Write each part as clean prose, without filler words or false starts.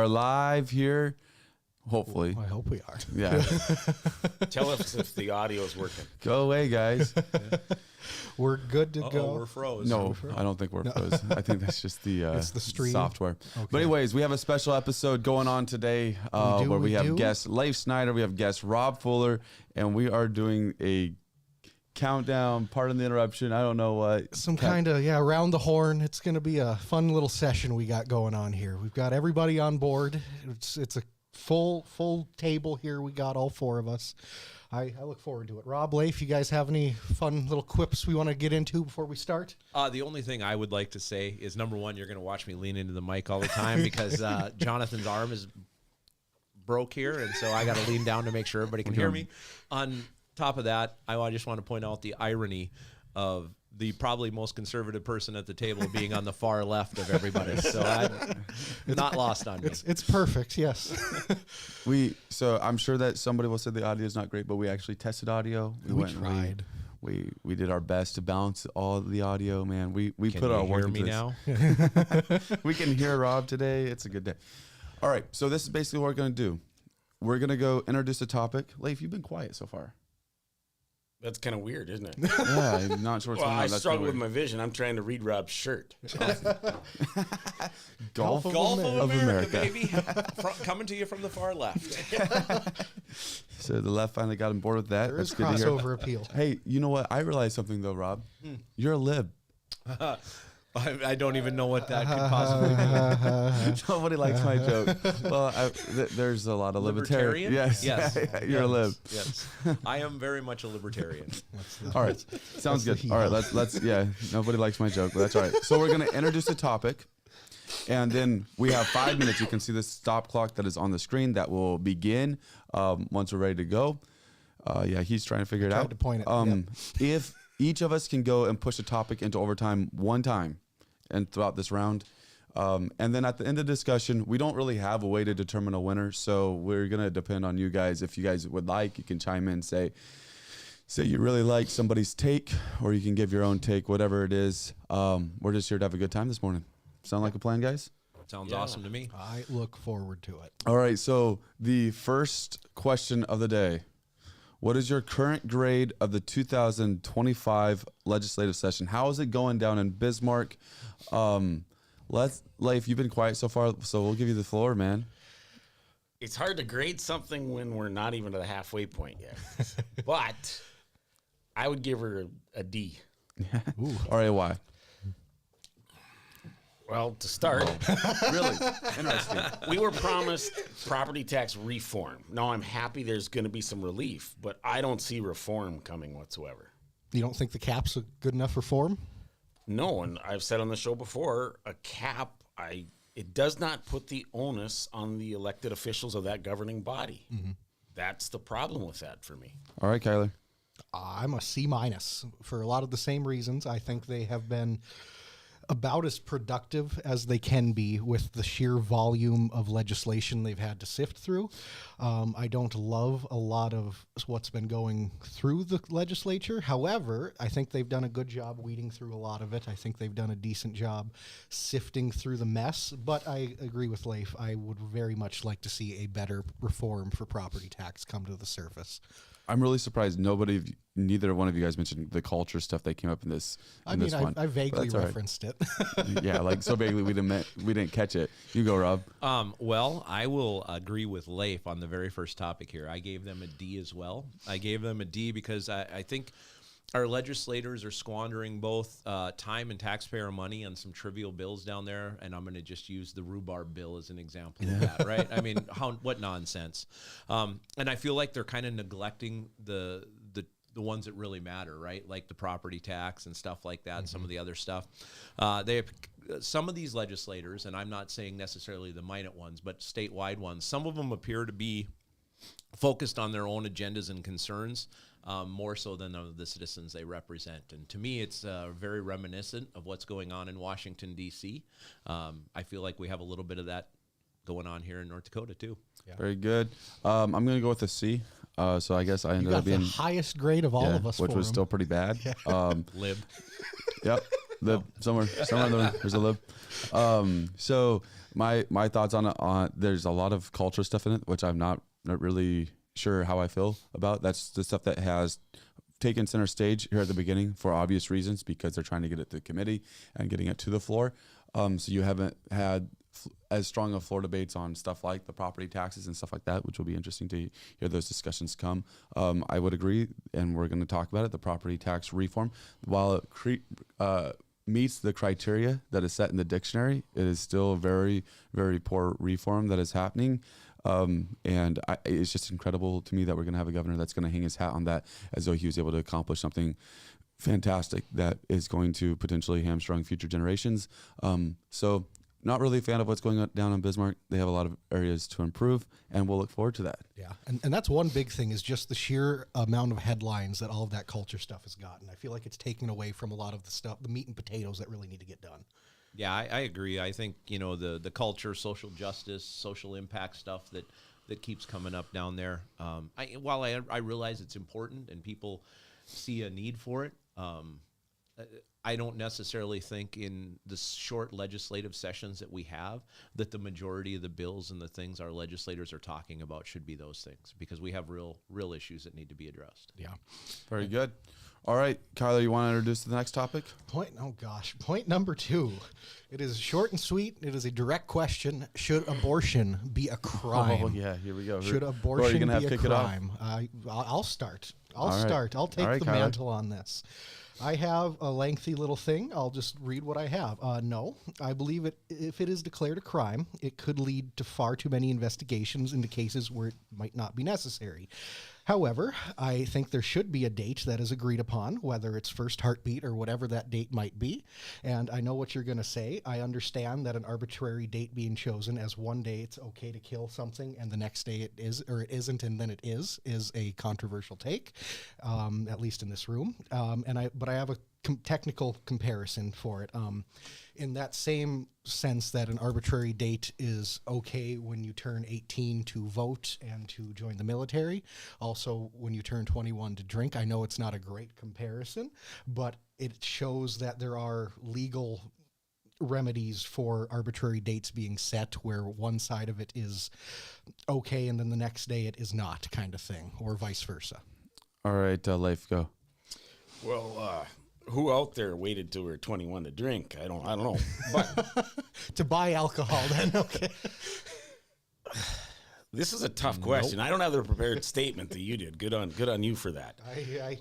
are live here. Hopefully. I hope we are. Yeah. Tell us if the audio is working. Go away, guys. We're good to go. We're froze. No, I don't think we're froze. I think that's just the, It's the stream. software. Okay. But anyways, we have a special episode going on today where we have guest Leif Snyder, we have guest Rob Fuller, and we are doing a countdown, pardon the interruption, I don't know what. Some kind of, around the horn. It's going to be a fun little session we got going on here. We've got everybody on board. It's a full table here. We got all four of us. I look forward to it. Rob, Leif, you guys have any fun little quips we want to get into before we start? The only thing I would like to say is, number one, you're going to watch me lean into the mic all the time because Jonathan's arm is broke here, and so I got to lean down to make sure everybody can hear me. On top of that, I just want to point out the irony of the probably most conservative person at the table being on the far left of everybody. So it's not lost on me. It's perfect, yes. So I'm sure that somebody will say the audio is not great, but we actually tested audio. We tried. We did our best to balance all the audio, man. We put our work into this. Now? We can hear Rob today. It's a good day. All right, so this is basically what we're going to do. We're going to go introduce a topic. Leif, you've been quiet so far. That's kind of weird, isn't it? Yeah, I'm not sure what's going on. I struggle with my vision. I'm trying to read Rob's shirt. Golf of America, baby. Coming to you from the far left. So the left finally got on board with that. There That's is good to hear. crossover appeal. Hey, you know what? I realized something though, Rob. You're a lib. I don't even know what that could possibly mean. Nobody likes my joke. Well, there's a lot of Libertarian? Yes. You're a lib. Yes. I am very much a libertarian. All right. Sounds good. All right. Let's. Nobody likes my joke, but that's all right. So we're going to introduce a topic, and then we have 5 minutes. You can see the stop clock that is on the screen that will begin once we're ready to go. He's trying to figure it out. To point it. If each of us can go and push a topic into overtime one time and throughout this round. And then at the end of the discussion, we don't really have a way to determine a winner. So we're going to depend on you guys. If you guys would like, you can chime in, say you really like somebody's take, or you can give your own take, whatever it is. We're just here to have a good time this morning. Sound like a plan, guys? Sounds awesome to me. I look forward to it. All right. So the first question of the day. What is your current grade of the 2025 legislative session? How is it going down in Bismarck? Leif, you've been quiet so far, so we'll give you the floor, man. It's hard to grade something when we're not even at the halfway point yet. But I would give her a D. All right, why? Well, to start, Really? Interesting. we were promised property tax reform. Now, I'm happy there's going to be some relief, but I don't see reform coming whatsoever. You don't think the cap's a good enough reform? No, and I've said on the show before, a cap, it does not put the onus on the elected officials of that governing body. Mm-hmm. That's the problem with that for me. All right, Kyler. I'm a C- for a lot of the same reasons. I think they have been about as productive as they can be with the sheer volume of legislation they've had to sift through. I don't love a lot of what's been going through the legislature. However, I think they've done a good job weeding through a lot of it. I think they've done a decent job sifting through the mess. But I agree with Leif. I would very much like to see a better reform for property tax come to the surface. I'm really surprised neither one of you guys mentioned the culture stuff that came up in this. I vaguely referenced it. Yeah, like so vaguely we didn't catch it. You go, Rob. Well, I will agree with Leif on the very first topic here. I gave them a D as well. I gave them a D because I think our legislators are squandering both time and taxpayer money on some trivial bills down there, and I'm going to just use the rhubarb bill as an example of that, right? I mean, what nonsense. And I feel like they're kind of neglecting the ones that really matter, right? Like the property tax and stuff like that, some of the other stuff. Some of these legislators, and I'm not saying necessarily the minor ones, but statewide ones, some of them appear to be focused on their own agendas and concerns, more so than the citizens they represent. And to me, it's very reminiscent of what's going on in Washington, D.C. I feel like we have a little bit of that going on here in North Dakota, too. Yeah. Very good. I'm going to go with a C. So I guess I ended up being the highest grade of all of us, which was still pretty bad. Yeah. Lib. Yep. Lib. Somewhere there's a lib. So my thoughts on it. There's a lot of culture stuff in it, which I'm not really sure how I feel about. That's the stuff that has taken center stage here at the beginning for obvious reasons, because they're trying to get it to the committee and getting it to the floor. So you haven't had as strong of floor debates on stuff like the property taxes and stuff like that, which will be interesting to hear those discussions come. I would agree, and we're going to talk about it, the property tax reform. While it meets the criteria that is set in the dictionary, it is still a very, very poor reform that is happening. And it's just incredible to me that we're going to have a governor that's going to hang his hat on that as though he was able to accomplish something fantastic that is going to potentially hamstring future generations. So not really a fan of what's going down in Bismarck. They have a lot of areas to improve, and we'll look forward to that. Yeah, and that's one big thing, is just the sheer amount of headlines that all of that culture stuff has gotten. I feel like it's taken away from a lot of the stuff, the meat and potatoes that really need to get done. Yeah, I agree. I think, the culture, social justice, social impact stuff that keeps coming up down there. While I realize it's important and people see a need for it, I don't necessarily think in the short legislative sessions that we have that the majority of the bills and the things our legislators are talking about should be those things, because we have real issues that need to be addressed. Yeah. Very good. All right, Kyler, you want to introduce the next topic? Point number 2. It is short and sweet. It is a direct question. Should abortion be a crime? Oh, yeah, here we go. Should abortion be a crime? I'll start. I'll take the mantle on this. I have a lengthy little thing. I'll just read what I have. No, I believe if it is declared a crime, it could lead to far too many investigations into cases where it might not be necessary. However, I think there should be a date that is agreed upon, whether it's first heartbeat or whatever that date might be. And I know what you're going to say. I understand that an arbitrary date being chosen as one day it's okay to kill something and the next day it is, or it isn't, and then it is a controversial take, at least in this room. But I have a technical comparison for it. In that same sense that an arbitrary date is okay when you turn 18 to vote and to join the military, also when you turn 21 to drink. I know it's not a great comparison, but it shows that there are legal remedies for arbitrary dates being set where one side of it is okay and then the next day it is not, kind of thing, or vice versa. All right, Leif, go. Well, who out there waited till we were 21 to drink? I don't know. But to buy alcohol, then, okay. This is a tough question. I don't have the prepared statement that you did. Good on you for that.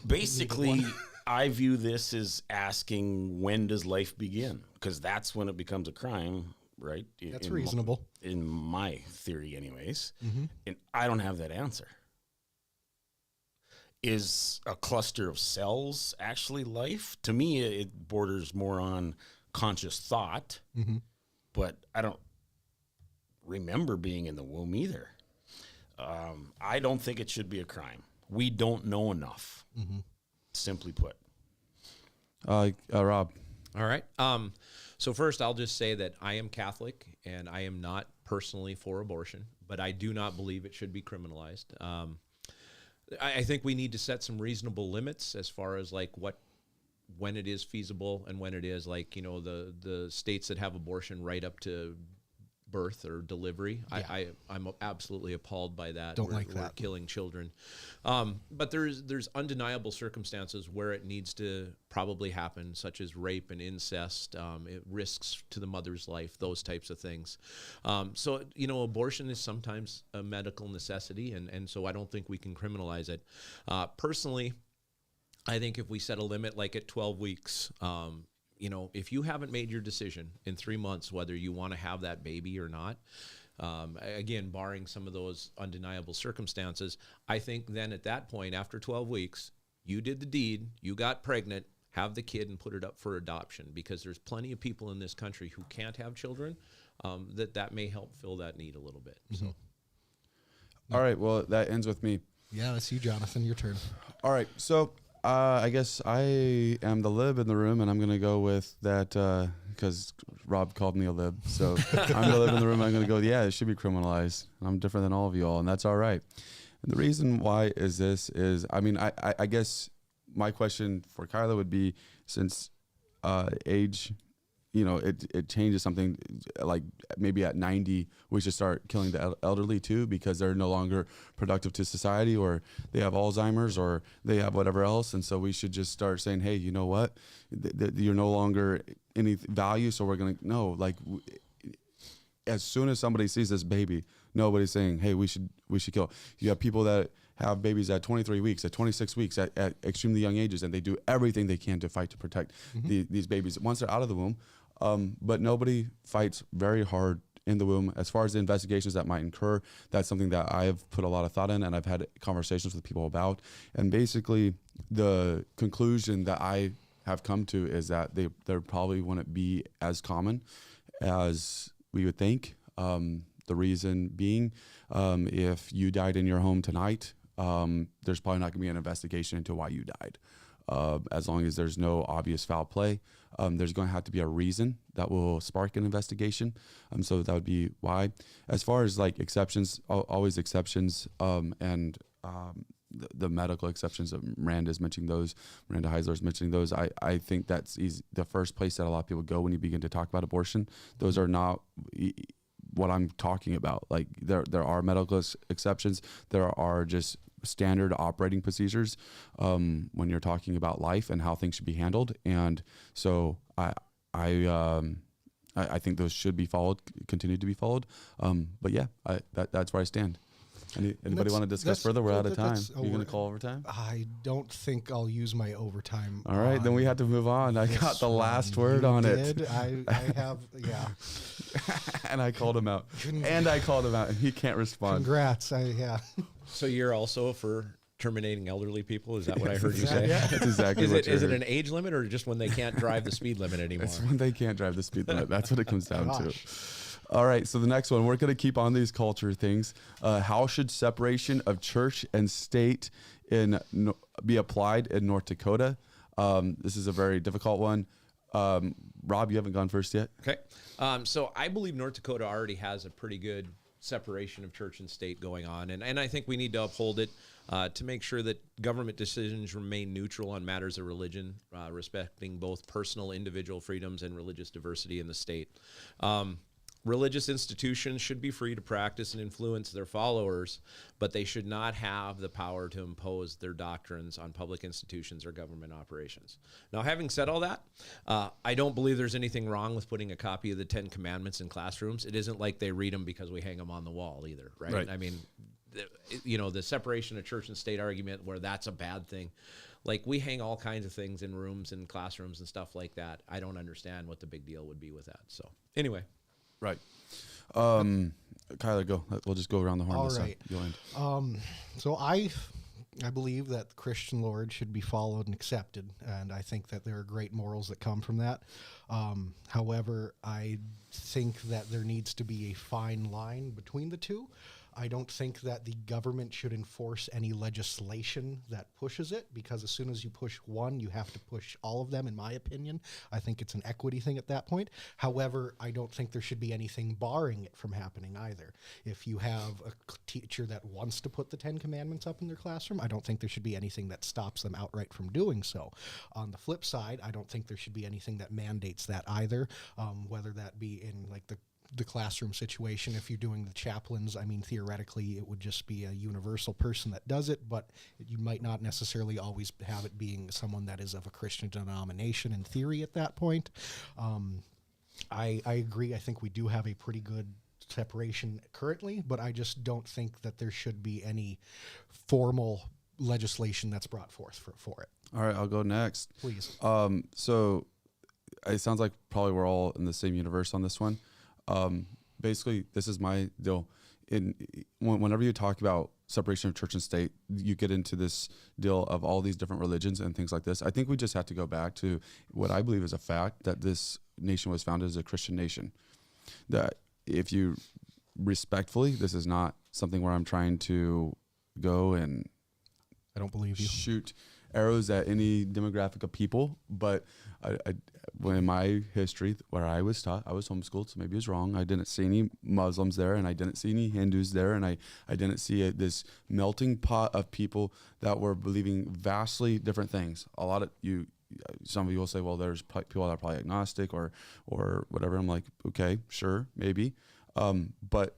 Basically, I view this as asking, when does life begin? Because that's when it becomes a crime, right? That's reasonable. In my theory, anyways. Mm-hmm. And I don't have that answer. Is a cluster of cells actually life? To me, it borders more on conscious thought, but I don't remember being in the womb either. I don't think it should be a crime. We don't know enough, simply put. Rob. All right. So first, I'll just say that I am Catholic, and I am not personally for abortion, but I do not believe it should be criminalized. I think we need to set some reasonable limits as far as when it is feasible and when it is the states that have abortion right up to birth or delivery. Yeah. I'm absolutely appalled by that. We're killing children. But there's undeniable circumstances where it needs to probably happen, such as rape and incest, risks to the mother's life, those types of things. So abortion is sometimes a medical necessity, and so I don't think we can criminalize it. Personally, I think if we set a limit like at 12 weeks, if you haven't made your decision in 3 months whether you want to have that baby or not, again, barring some of those undeniable circumstances, I think then at that point, after 12 weeks, you did the deed, you got pregnant, have the kid and put it up for adoption, because there's plenty of people in this country who can't have children, that may help fill that need a little bit. Mm-hmm. So, all right, well, that ends with me. Yeah, that's you, Jonathan. Your turn. All right, so I guess I am the lib in the room, and I'm going to go with that because Rob called me a lib. So I'm the lib in the room. I'm going to go, yeah, it should be criminalized. I'm different than all of you all, and that's all right. And the reason why is this is, I guess my question for Kyla would be, since age it changes something. Like maybe at 90, we should start killing the elderly too, because they're no longer productive to society, or they have Alzheimer's, or they have whatever else. And so we should just start saying, hey, you know what? You're no longer any value. So we're going to know, like, as soon as somebody sees this baby, nobody's saying, hey, we should kill. You have people that have babies at 23 weeks, at 26 weeks, at extremely young ages, and they do everything they can to fight to protect these babies once they're out of the womb. But nobody fights very hard in the womb. As far as the investigations that might incur, that's something that I've put a lot of thought in, and I've had conversations with people about. And basically, the conclusion that I have come to is that there probably wouldn't be as common as we would think. The reason being, if you died in your home tonight, there's probably not going to be an investigation into why you died. As long as there's no obvious foul play, there's going to have to be a reason that will spark an investigation. So that would be why. As far as like exceptions, always exceptions, and the medical exceptions, Miranda Heisler is mentioning those. I think that's the first place that a lot of people go when you begin to talk about abortion. Those are not what I'm talking about. Like there are medical exceptions. There are just standard operating procedures when you're talking about life and how things should be handled. And so I think those should be followed, continue to be followed. But yeah, that's where I stand. Anybody want to discuss further? We're out of time. You're going to call overtime? I don't think I'll use my overtime. All right, then we have to move on. I got the last word on it. I have, yeah. And I called him out. And he can't respond. Congrats. Yeah. So you're also for terminating elderly people? Is that what I heard you say? Yeah, that's exactly what you Is heard. it an age limit, or just when they can't drive the speed limit anymore? It's when they can't drive the speed limit. That's what it comes down to. All right, so the next one, we're going to keep on these culture things. How should separation of church and state be applied in North Dakota? This is a very difficult one. Rob, you haven't gone first yet. Okay. So I believe North Dakota already has a pretty good separation of church and state going on, and I think we need to uphold it to make sure that government decisions remain neutral on matters of religion, respecting both personal individual freedoms and religious diversity in the state. Religious institutions should be free to practice and influence their followers, but they should not have the power to impose their doctrines on public institutions or government operations. Now, having said all that, I don't believe there's anything wrong with putting a copy of the 10 Commandments in classrooms. It isn't like they read them because we hang them on the wall either, right? I mean, the separation of church and state argument where that's a bad thing. Like, we hang all kinds of things in rooms and classrooms and stuff like that. I don't understand what the big deal would be with that. So, anyway. Right. Kyler, go. We'll just go around the horn. All this right. So I believe that the Christian Lord should be followed and accepted, and I think that there are great morals that come from that. However, I think that there needs to be a fine line between the two. I don't think that the government should enforce any legislation that pushes it, because as soon as you push one, you have to push all of them, in my opinion. I think it's an equity thing at that point. However, I don't think there should be anything barring it from happening either. If you have a teacher that wants to put the 10 Commandments up in their classroom, I don't think there should be anything that stops them outright from doing so. On the flip side, I don't think there should be anything that mandates that either, whether that be in like the classroom situation. If you're doing the chaplains, I mean, theoretically, it would just be a universal person that does it, but you might not necessarily always have it being someone that is of a Christian denomination in theory at that point. I agree. I think we do have a pretty good separation currently, but I just don't think that there should be any formal legislation that's brought forth for it. All right, I'll go next. Please. So it sounds like probably we're all in the same universe on this one. Basically, this is my deal. Whenever you talk about separation of church and state, you get into this deal of all these different religions and things like this. I think we just have to go back to what I believe is a fact, that this nation was founded as a Christian nation. That if you respectfully, this is not something where I'm trying to go and I don't believe you shoot arrows at any demographic of people, but in my history, where I was taught, I was homeschooled, so maybe it was wrong. I didn't see any Muslims there, and I didn't see any Hindus there, and I didn't see this melting pot of people that were believing vastly different things. A lot of you some people say, well, there's people that are probably agnostic or whatever. I'm like, okay, sure, maybe. But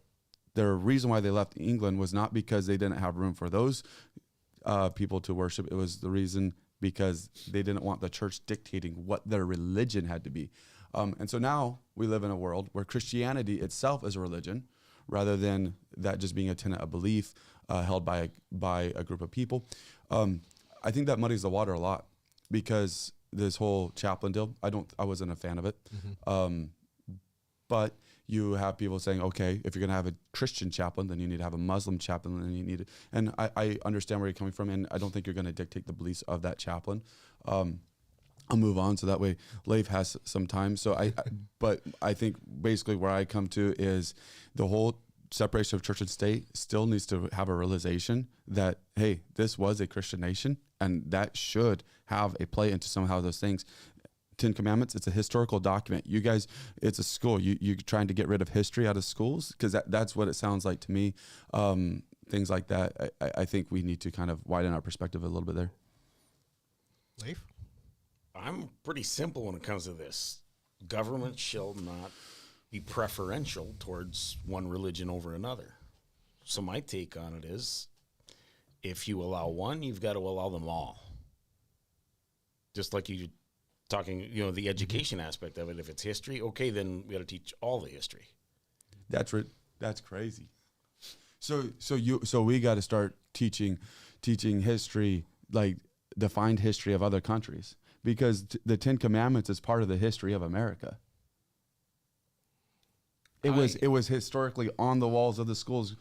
the reason why they left England was not because they didn't have room for those people to worship. It was the reason because they didn't want the church dictating what their religion had to be. And so now we live in a world where Christianity itself is a religion rather than that just being a tenet of belief held by a group of people. I think that muddies the water a lot because this whole chaplain deal, I wasn't a fan of it. But you have people saying, okay, if you're going to have a Christian chaplain, then you need to have a Muslim chaplain, and you need to, and I understand where you're coming from, and I don't think you're going to dictate the beliefs of that chaplain. I'll move on so that way Leif has some time. But I think basically where I come to is the whole separation of church and state still needs to have a realization that, hey, this was a Christian nation, and that should have a play into somehow those things. 10 Commandments, it's a historical document. You guys, it's a school. You're trying to get rid of history out of schools because that's what it sounds like to me. Things like that. I think we need to kind of widen our perspective a little bit there. Leif? I'm pretty simple when it comes to this. Government shall not be preferential towards one religion over another. So my take on it is, if you allow one, you've got to allow them all. Just like you talking, the education aspect of it. If it's history, okay, then we got to teach all the history. That's crazy. So we got to start teaching history, like defined history of other countries, because the 10 Commandments is part of the history of America. It was historically on the walls of the schools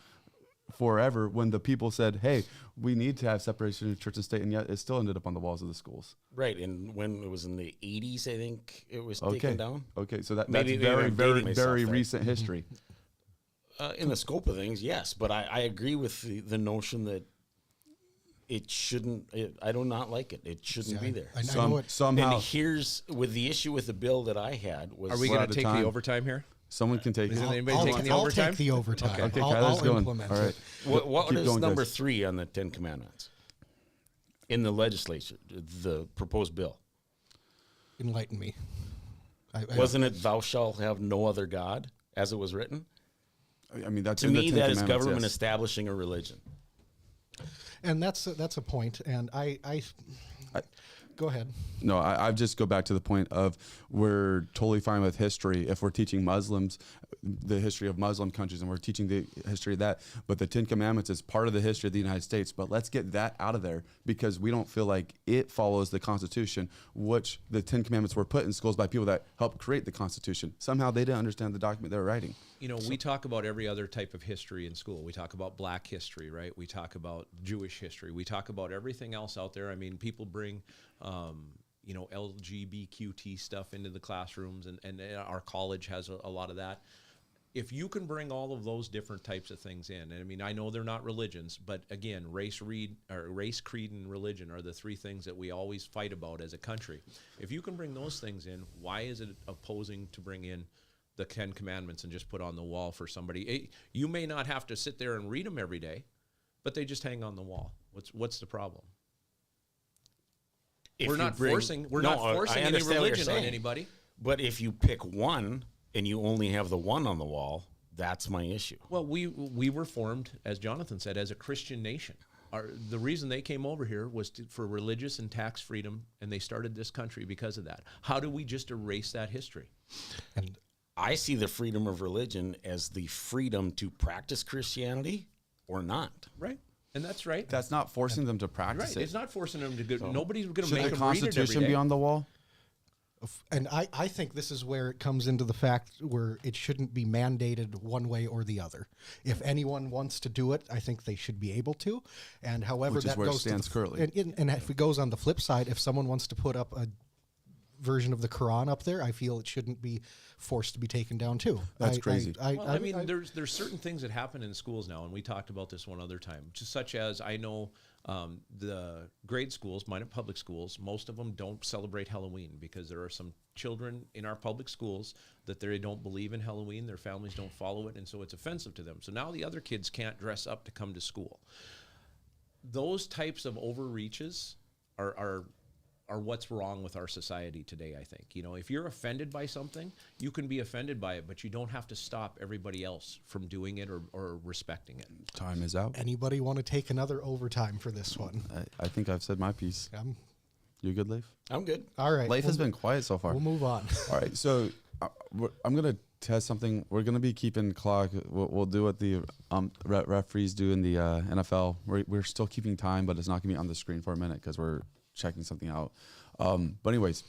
forever when the people said, hey, we need to have separation of church and state, and yet it still ended up on the walls of the schools. Right, and when it was in the 80s, I think it was taken down. Okay, so that's Maybe very, I'm very, dating myself very there. recent history. In the scope of things, yes, but I agree with the notion that it shouldn't, I do not like it. It shouldn't be there. I know it. Somehow, And here's, with the issue with the bill that I had was... Are we We're going out to of take the time. overtime here? Someone can take Isn't it. anybody I'll taking the I'll overtime? take the overtime. Okay, I'll Kyler's going. implement All right. it. What Keep is going, number guys. 3 on the 10 Commandments? In the legislature, the proposed bill. Enlighten me. Wasn't it, thou shalt have no other God, as it was written? I mean, that's To in me, the 10 that is Commandments, government yes. establishing a religion. And that's a point. And I go ahead. No, I just go back to the point of we're totally fine with history if we're teaching Muslims the history of Muslim countries and we're teaching the history of that. But the 10 Commandments is part of the history of the United States. But let's get that out of there because we don't feel like it follows the Constitution, which the 10 Commandments were put in schools by people that helped create the Constitution. Somehow they didn't understand the document they were writing. We talk about every other type of history in school. We talk about black history, right? We talk about Jewish history. We talk about everything else out there. I mean, people bring, LGBTQ stuff into the classrooms, and our college has a lot of that. If you can bring all of those different types of things in, and I mean, I know they're not religions, but again, race, creed, and religion are the 3 things that we always fight about as a country. If you can bring those things in, why is it opposing to bring in the 10 Commandments and just put on the wall for somebody? You may not have to sit there and read them every day, but they just hang on the wall. What's the problem? We're not forcing any religion on anybody. But if you pick one and you only have the one on the wall, that's my issue. Well, we were formed, as Jonathan said, as a Christian nation. The reason they came over here was for religious and tax freedom, and they started this country because of that. How do we just erase that history? And I see the freedom of religion as the freedom to practice Christianity or not. Right. And that's right. That's not forcing them to practice Right. it. It's not forcing them to go. Nobody's going to Should make the them read it every Constitution day. be on the wall? And I think this is where it comes into the fact where it shouldn't be mandated one way or the other. If anyone wants to do it, I think they should be able to. And however Which is that where it goes stands to currently. and if it goes on the flip side, if someone wants to put up a version of the Quran up there, I feel it shouldn't be forced to be taken down too. That's crazy. Well, there's certain things that happen in schools now, and we talked about this one other time, just such as I know the grade schools, mine are public schools, most of them don't celebrate Halloween because there are some children in our public schools that they don't believe in Halloween, their families don't follow it, and so it's offensive to them. So now the other kids can't dress up to come to school. Those types of overreaches are are what's wrong with our society today, I think. You know, if you're offended by something, you can be offended by it, but you don't have to stop everybody else from doing it or respecting it. Time is out. Anybody want to take another overtime for this one? I think I've said my piece. You good, Leif? I'm good. All right. Leif has been quiet so far. We'll move on. All right, so I'm going to test something. We're going to be keeping clock. We'll do what the referees do in the NFL. We're still keeping time, but it's not going to be on the screen for a minute because we're checking something out. But anyways.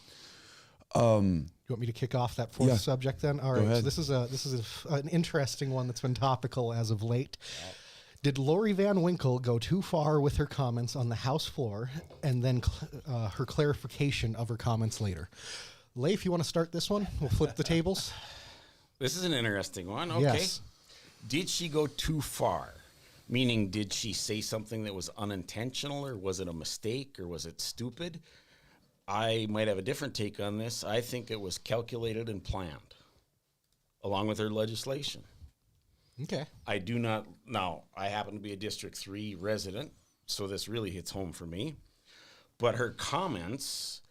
You want me to kick off that fourth Yeah. subject then? All Go right. ahead. So this is an interesting one that's been topical as of late. Did Lori VanWinkle go too far with her comments on the House floor, and then her clarification of her comments later? Leif, you want to start this one? We'll flip the tables. This is an interesting one. Okay. Yes. Did she go too far? Meaning, did she say something that was unintentional, or was it a mistake, or was it stupid? I might have a different take on this. I think it was calculated and planned, along with her legislation. Okay. I do not. Now, I happen to be a District 3 resident, so this really hits home for me. But her comments,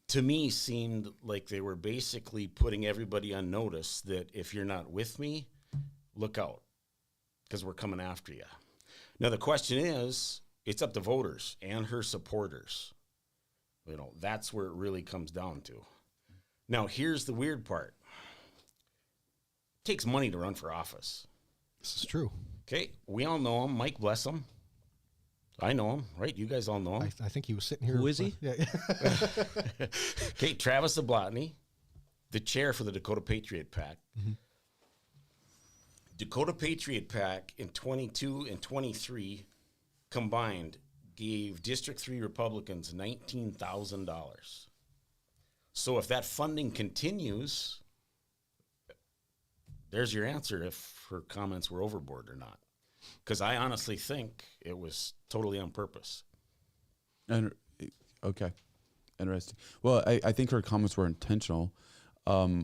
to me, seemed like they were basically putting everybody on notice that if you're not with me, look out, because we're coming after you. Now, the question is, it's up to voters and her supporters. You know, that's where it really comes down to. Now, here's the weird part. It takes money to run for office. This is true. Okay, we all know him. Mike bless him. I know him, right? You guys all know him. I think he was sitting here. Who is he? Yeah. Okay, Travis Zablotny, the chair for the Dakota Patriot PAC. Mm-hmm. Dakota Patriot PAC in 22 and 23 combined gave District 3 Republicans $19,000. So if that funding continues, there's your answer if her comments were overboard or not. Because I honestly think it was totally on purpose. And okay, interesting. Well, I think her comments were intentional. I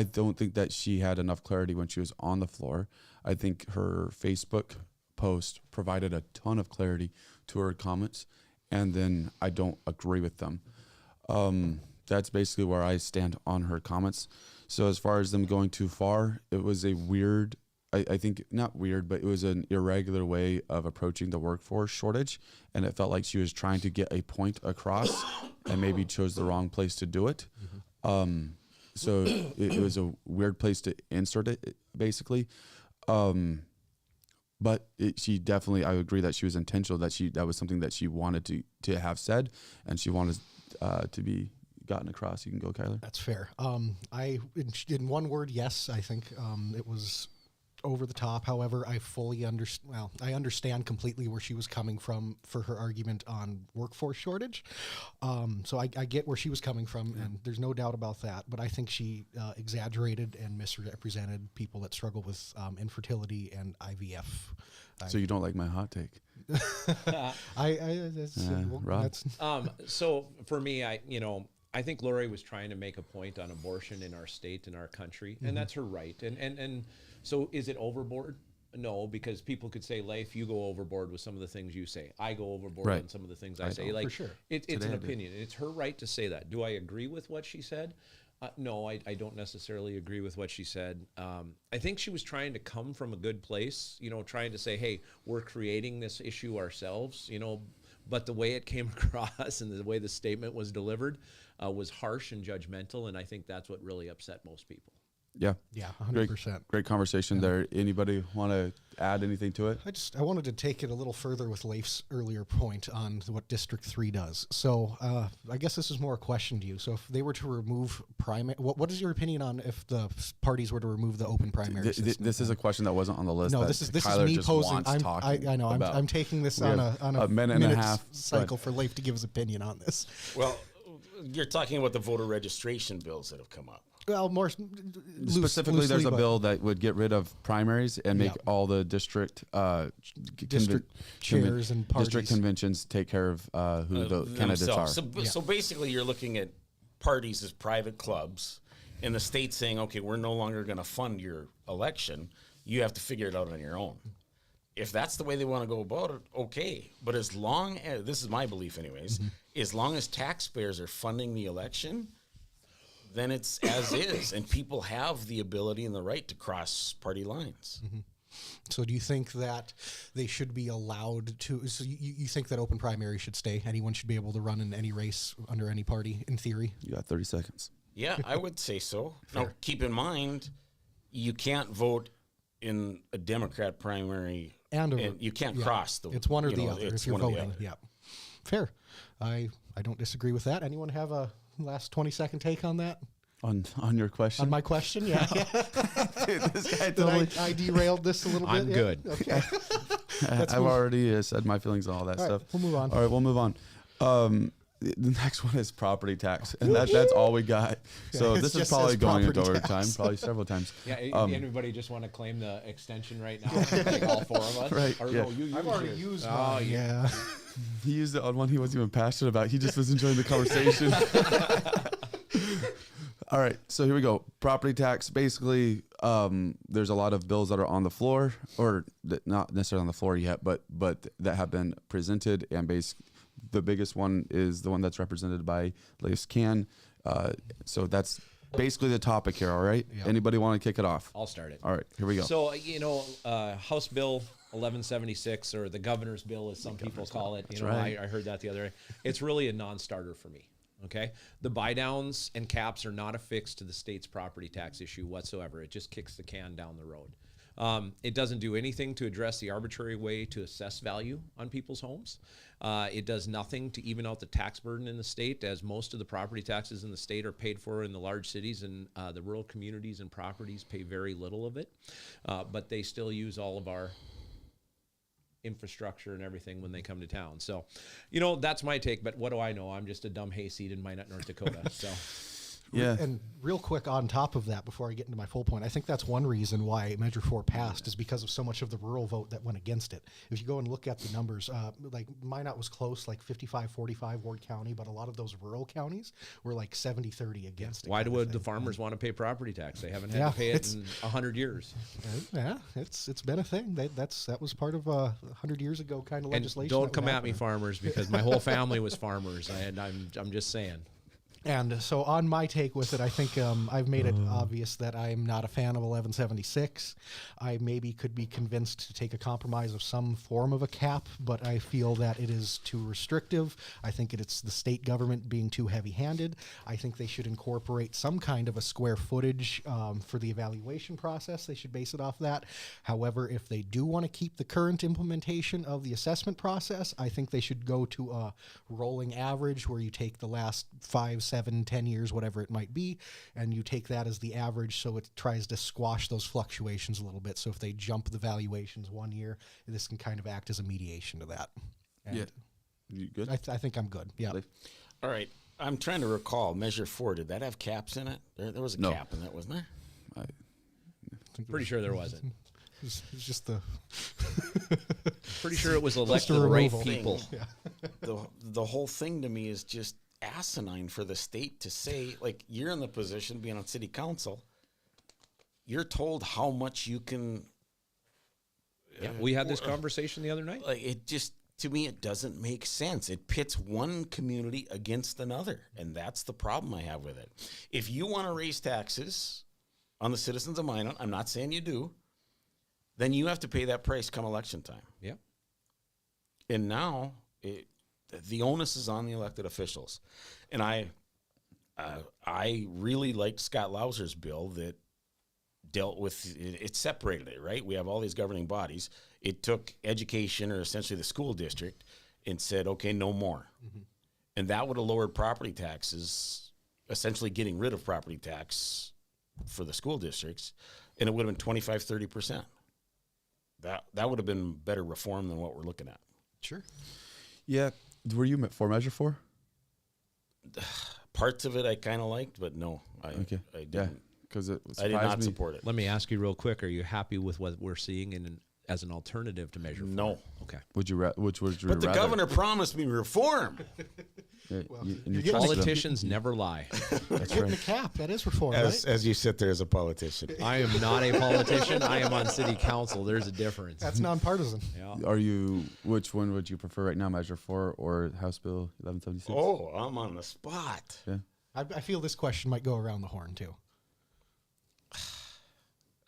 don't think that she had enough clarity when she was on the floor. I think her Facebook post provided a ton of clarity to her comments, and then I don't agree with them. That's basically where I stand on her comments. So as far as them going too far, it was a weird, I think not weird, but it was an irregular way of approaching the workforce shortage. And it felt like she was trying to get a point across and maybe chose the wrong place to do it. So it was a weird place to insert it, basically. But she definitely, I agree that she was intentional, that was something that she wanted to have said, and she wanted to be gotten across. You can go, Kyler. That's fair. In one word, yes, I think it was over the top. However, I fully understand. Well, I understand completely where she was coming from for her argument on workforce shortage. So I get where she was coming from, and there's no doubt about that. But I think she exaggerated and misrepresented people that struggle with infertility and IVF. So you don't like my hot take? So for me, I think Lori was trying to make a point on abortion in our state, in our country, and that's her right. And so is it overboard? No, because people could say, Leif, you go overboard with some of the things you say. I go overboard on some of the things I say. For sure. It's an opinion. It's her right to say that. Do I agree with what she said? No, I don't necessarily agree with what she said. I think she was trying to come from a good place, trying to say, hey, we're creating this issue ourselves, but the way it came across and the way the statement was delivered was harsh and judgmental, and I think that's what really upset most people. Yeah. Yeah, 100%. Great conversation there. Anybody want to add anything to it? I wanted to take it a little further with Leif's earlier point on what District 3 does. So I guess this is more a question to you. So if they were to remove primary, what is your opinion on if the parties were to remove the open primary system? This is a question that wasn't on the list. No, that this is Kyler me just posing. wants talking I know. about. I'm taking this We on have a minute and a half cycle for Leif to give his opinion on this. Well, you're talking about the voter registration bills that have come up. Well, more Specifically, there's a but bill that would get rid of primaries and make all the district chairs and parties. district conventions take care of who the candidates are. So basically, you're looking at parties as private clubs, and the state saying, okay, we're no longer going to fund your election. You have to figure it out on your own. if that's the way they want to go about it, okay. But as long as, this is my belief anyways, as long as taxpayers are funding the election, then it's as is. And people have the ability and the right to cross party lines. So do you think that they should be allowed to, so you think that open primary should stay? Anyone should be able to run in any race under any party, in theory? You got 30 seconds. Yeah, I would say so. Now, keep in mind, you can't vote in a Democrat primary, and you can't cross the. It's one or the other if you're voting. Yeah, fair. I don't disagree with that. Anyone have a last 20-second take on that? On your question? On my question, yeah. Dude, this guy I derailed this a little bit. I'm good. Okay. I've already said my feelings and all that stuff. We'll move on. All right, we'll move on. The next one is property tax, and that's all we got. So it this is just probably says going into property overtime, tax. probably several times. Yeah, anybody just want to claim the extension right now? Like all four of us? Right, Or yeah. no, you I've already yours. used Oh, mine. Yeah. He used it on one he wasn't even passionate about. He just was enjoying the conversation. All right, so here we go. Property tax. Basically, there's a lot of bills that are on the floor, or not necessarily on the floor yet, but that have been presented. And the biggest one is the one that's represented by Leif's can. So that's basically the topic here. All right. Yeah. Anybody want to kick it off? I'll start it. All right, here we go. So, House Bill 1176, or the governor's bill, as some people call it. right. I heard that the other day. It's really a non-starter for me. Okay, the buy downs and caps are not affixed to the state's property tax issue whatsoever. It just kicks the can down the road. It doesn't do anything to address the arbitrary way to assess value on people's homes. It does nothing to even out the tax burden in the state, as most of the property taxes in the state are paid for in the large cities, and the rural communities and properties pay very little of it. But they still use all of our infrastructure and everything when they come to town. So, that's my take, but what do I know? I'm just a dumb hayseed in Minot, North Dakota. So Yeah. And real quick on top of that, before I get into my full point, I think that's one reason why Measure 4 passed, is because of so much of the rural vote that went against it. If you go and look at the numbers, like Minot was close, like 55-45 Ward County, but a lot of those rural counties were like 70-30 against it. why kind of would the thing. farmers want to pay property tax? They haven't had Yeah, to pay it it's- in 100 years. Yeah, it's been a thing. That was part of 100 years ago kind of And legislation. don't that come was at me, happening. farmers, because my whole family was farmers, and I'm just saying. And so on my take with it, I think I've made it obvious that I'm not a fan of 1176. I maybe could be convinced to take a compromise of some form of a cap, but I feel that it is too restrictive. I think it's the state government being too heavy-handed. I think they should incorporate some kind of a square footage for the evaluation process. They should base it off that. However, if they do want to keep the current implementation of the assessment process, I think they should go to a rolling average where you take the last 5, 7, 10 years, whatever it might be, and you take that as the average, so it tries to squash those fluctuations a little bit. So if they jump the valuations one year, this can kind of act as a mediation to that. And Yeah. You good? I think I'm good. Yeah. All right. I'm trying to recall Measure 4. Did that have caps in it? There was a No. cap in that, wasn't there? Pretty sure there wasn't. It's just the Pretty sure it was Just elect a the right removal. people. The whole thing to me is just asinine for the state to say, like, you're in the position being on city council, you're told how much you can. Yeah, we had this conversation the other night. Like, it just, to me, it doesn't make sense. It pits one community against another, and that's the problem I have with it. If you want to raise taxes on the citizens of Minot, I'm not saying you do, then you have to pay that price come election time. Yep. And now the onus is on the elected officials. And I really liked Scott Lauser's bill that dealt with it separated it, right? We have all these governing bodies. It took education, or essentially the school district, and said, okay, no more. Mm-hmm. And that would have lowered property taxes, essentially getting rid of property tax for the school districts, and it would have been 25-30%. That would have been better reform than what we're looking at. Sure. Yeah. Were you for Measure 4? Parts of it I kind of liked, but no, I Yeah. didn't. Because it I did surprised not me. support it. Let me ask you real quick: are you happy with what we're seeing as an alternative to Measure 4? No. Okay. Which would you But the rather? governor promised me reform. Well, and you're you getting trust them. Politicians never lie. That's Getting right. the cap, that is reform, As right? you sit there as a politician. I am not a politician. I am on city council. There's a difference. That's nonpartisan. Yeah. Are you? Which one would you prefer right now, Measure 4 or House Bill 1176? Oh, I'm on the spot. Yeah. I feel this question might go around the horn, too.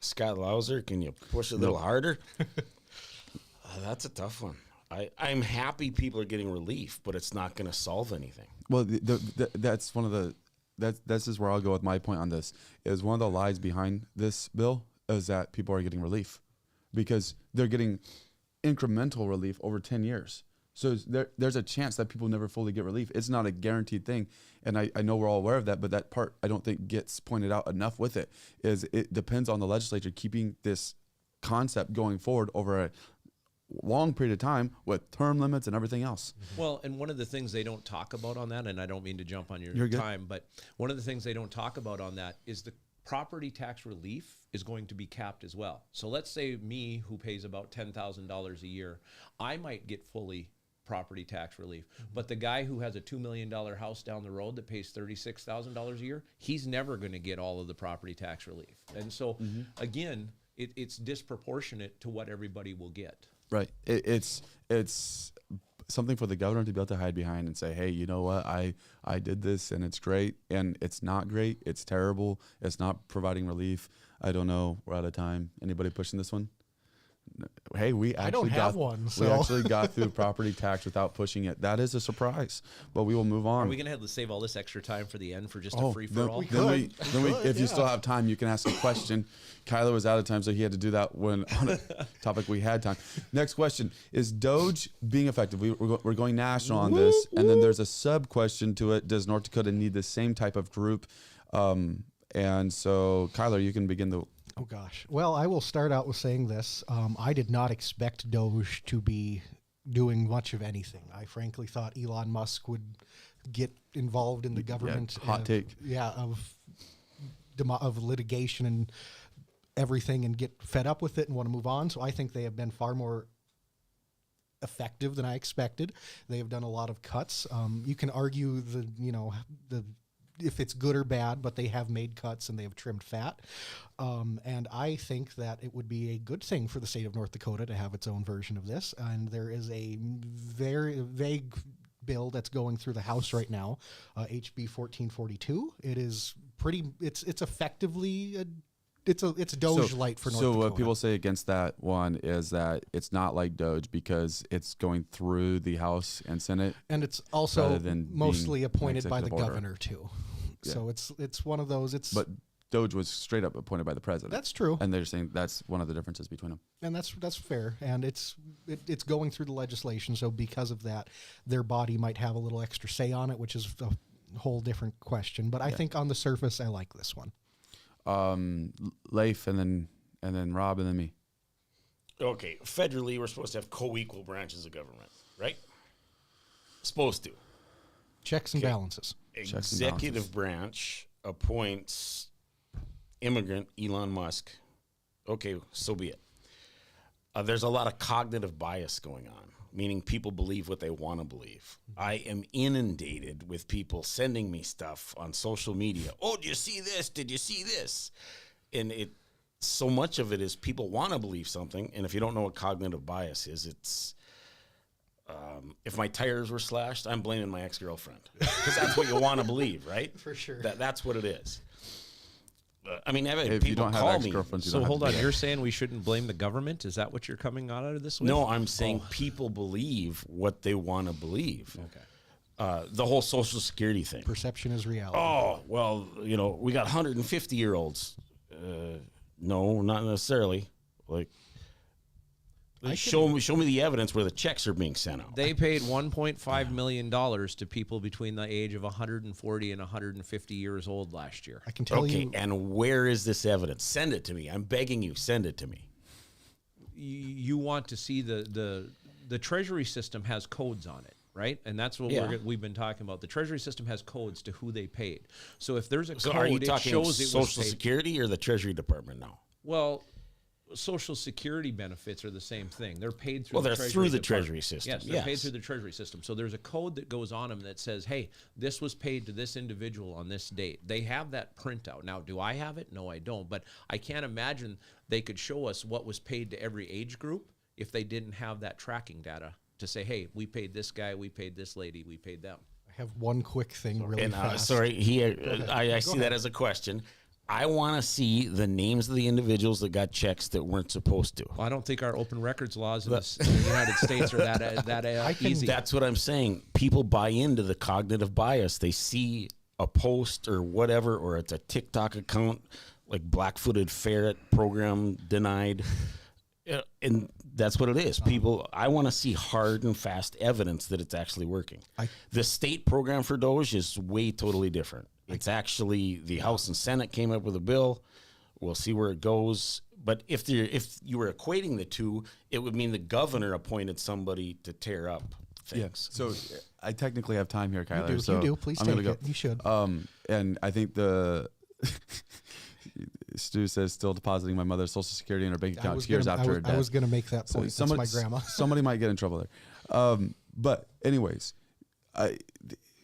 Scott Lauser, can you push a little harder? That's a tough one. I'm happy people are getting relief, but it's not going to solve anything. Well, that's one of the this is where I'll go with my point on this. Is one of the lies behind this bill is that people are getting relief because they're getting incremental relief over 10 years. So there's a chance that people never fully get relief. It's not a guaranteed thing, and I know we're all aware of that. But that part I don't think gets pointed out enough. With it is it depends on the legislature keeping this concept going forward over a long period of time with term limits and everything else. Well, and one of the things they don't talk about on that, and I don't mean to jump on your You're good. time, but one of the things they don't talk about on that is the property tax relief is going to be capped as well. So let's say me, who pays about $10,000 a year, I might get fully property tax relief. But the guy who has a $2 million house down the road that pays $36,000 a year, he's never going to get all of the property tax relief. And so, again, it's disproportionate to what everybody will get. Right. It's something for the governor to be able to hide behind and say, hey, you know what? I did this and it's great. And it's not great. It's terrible. It's not providing relief. I don't know. We're out of time. Anybody pushing this one? Hey, we actually I don't have one, we so. actually got through property tax without pushing it. That is a surprise, but we will move on. Are we going to have to save all this extra time for the end for just Oh, a free-for-all? then if you still have time, you can ask a question. Kyler was out of time, so he had to do that when on a topic we had time. Next question: is DOGE being effective? We're going national on this, and then there's a sub question to it: does North Dakota need the same type of group? And so, Kyler, you can begin the. Oh, gosh. Well, I will start out with saying this. I did not expect DOGE to be doing much of anything. I frankly thought Elon Musk would get involved in the government. hot take. Yeah, of litigation and everything and get fed up with it and want to move on. So I think they have been far more effective than I expected. They have done a lot of cuts. You can argue if it's good or bad, but they have made cuts and they have trimmed fat. And I think that it would be a good thing for the state of North Dakota to have its own version of this. And there is a very vague bill that's going through the House right now, HB 1442. It is it's effectively it's DOGE light for North Dakota. So what people say against that one is that it's not like DOGE because it's going through the House and Senate. And it's also rather than mostly being appointed an by the executive order. governor too. Yeah. So it's one of those. But DOGE was straight up appointed by the president. That's true. And they're saying that's one of the differences between them. And that's fair. And it's going through the legislation. So because of that, their body might have a little extra say on it, which is a whole different question. But I think on the surface, I like this one. Leif and then Rob and then me. Okay, federally, we're supposed to have co-equal branches of government, right? Supposed to. Checks and balances. Checks and Executive branch appoints immigrant Elon Musk. Okay, so be it. There's a lot of cognitive bias going on, meaning people believe what they want to believe. I am inundated with people sending me stuff on social media. Oh, did you see this? Did you see this? And so much of it is people want to believe something, and if you don't know what cognitive bias is, it's if my tires were slashed, I'm blaming my ex-girlfriend because that's what you want to believe, right? For sure. That's what it is. I mean, If people you don't have call me. ex-girlfriends, you So don't have hold to on, do that. you're saying we shouldn't blame the government? Is that what you're coming out of this with? No, I'm saying people believe what they want to believe. Okay. The whole Social Security thing. Perception is reality. Oh, well, we got 150-year-olds. No, not necessarily. Like, show me the evidence where the checks are being sent out. They paid $1.5 million to people between the age of 140 and 150 years old last year. I can tell Okay, you. and where is this evidence? Send it to me. I'm begging you, send it to me. You want to see the Treasury system has codes on it, right? And that's what we've been talking about. The Treasury system has codes to who they paid. So if there's a So code, are you it talking shows it was Social paid. Security or the Treasury Department now? Well, Social Security benefits are the same thing. They're paid through Well, the they're Treasury through the Department. Treasury system. Yes, they're paid through the Treasury system. So there's a code that goes on them that says, hey, this was paid to this individual on this date. They have that printout. Now, do I have it? No, I don't. But I can't imagine they could show us what was paid to every age group if they didn't have that tracking data to say, hey, we paid this guy, we paid this lady, we paid them. I have one quick thing really fast. Sorry, I see that as a question. I want to see the names of the individuals that got checks that weren't supposed to. Well, I don't think our open records laws in the United States are that easy. That's what I'm saying. People buy into the cognitive bias. They see a post or whatever, or it's a TikTok account, like Black-Footed Ferret program denied. And that's what it is. People, I want to see hard and fast evidence that it's actually working. The state program for DOGE is way totally different. It's actually the House and Senate came up with a bill. We'll see where it goes. But if you were equating the two, it would mean the governor appointed somebody to tear up things. So I technically have time here, Kyler. You do. Please take it. You should. And I think Stu says still depositing my mother's Social Security in her bank account years after her death. I was going to make that point. That's my grandma. Somebody might get in trouble there. But anyways,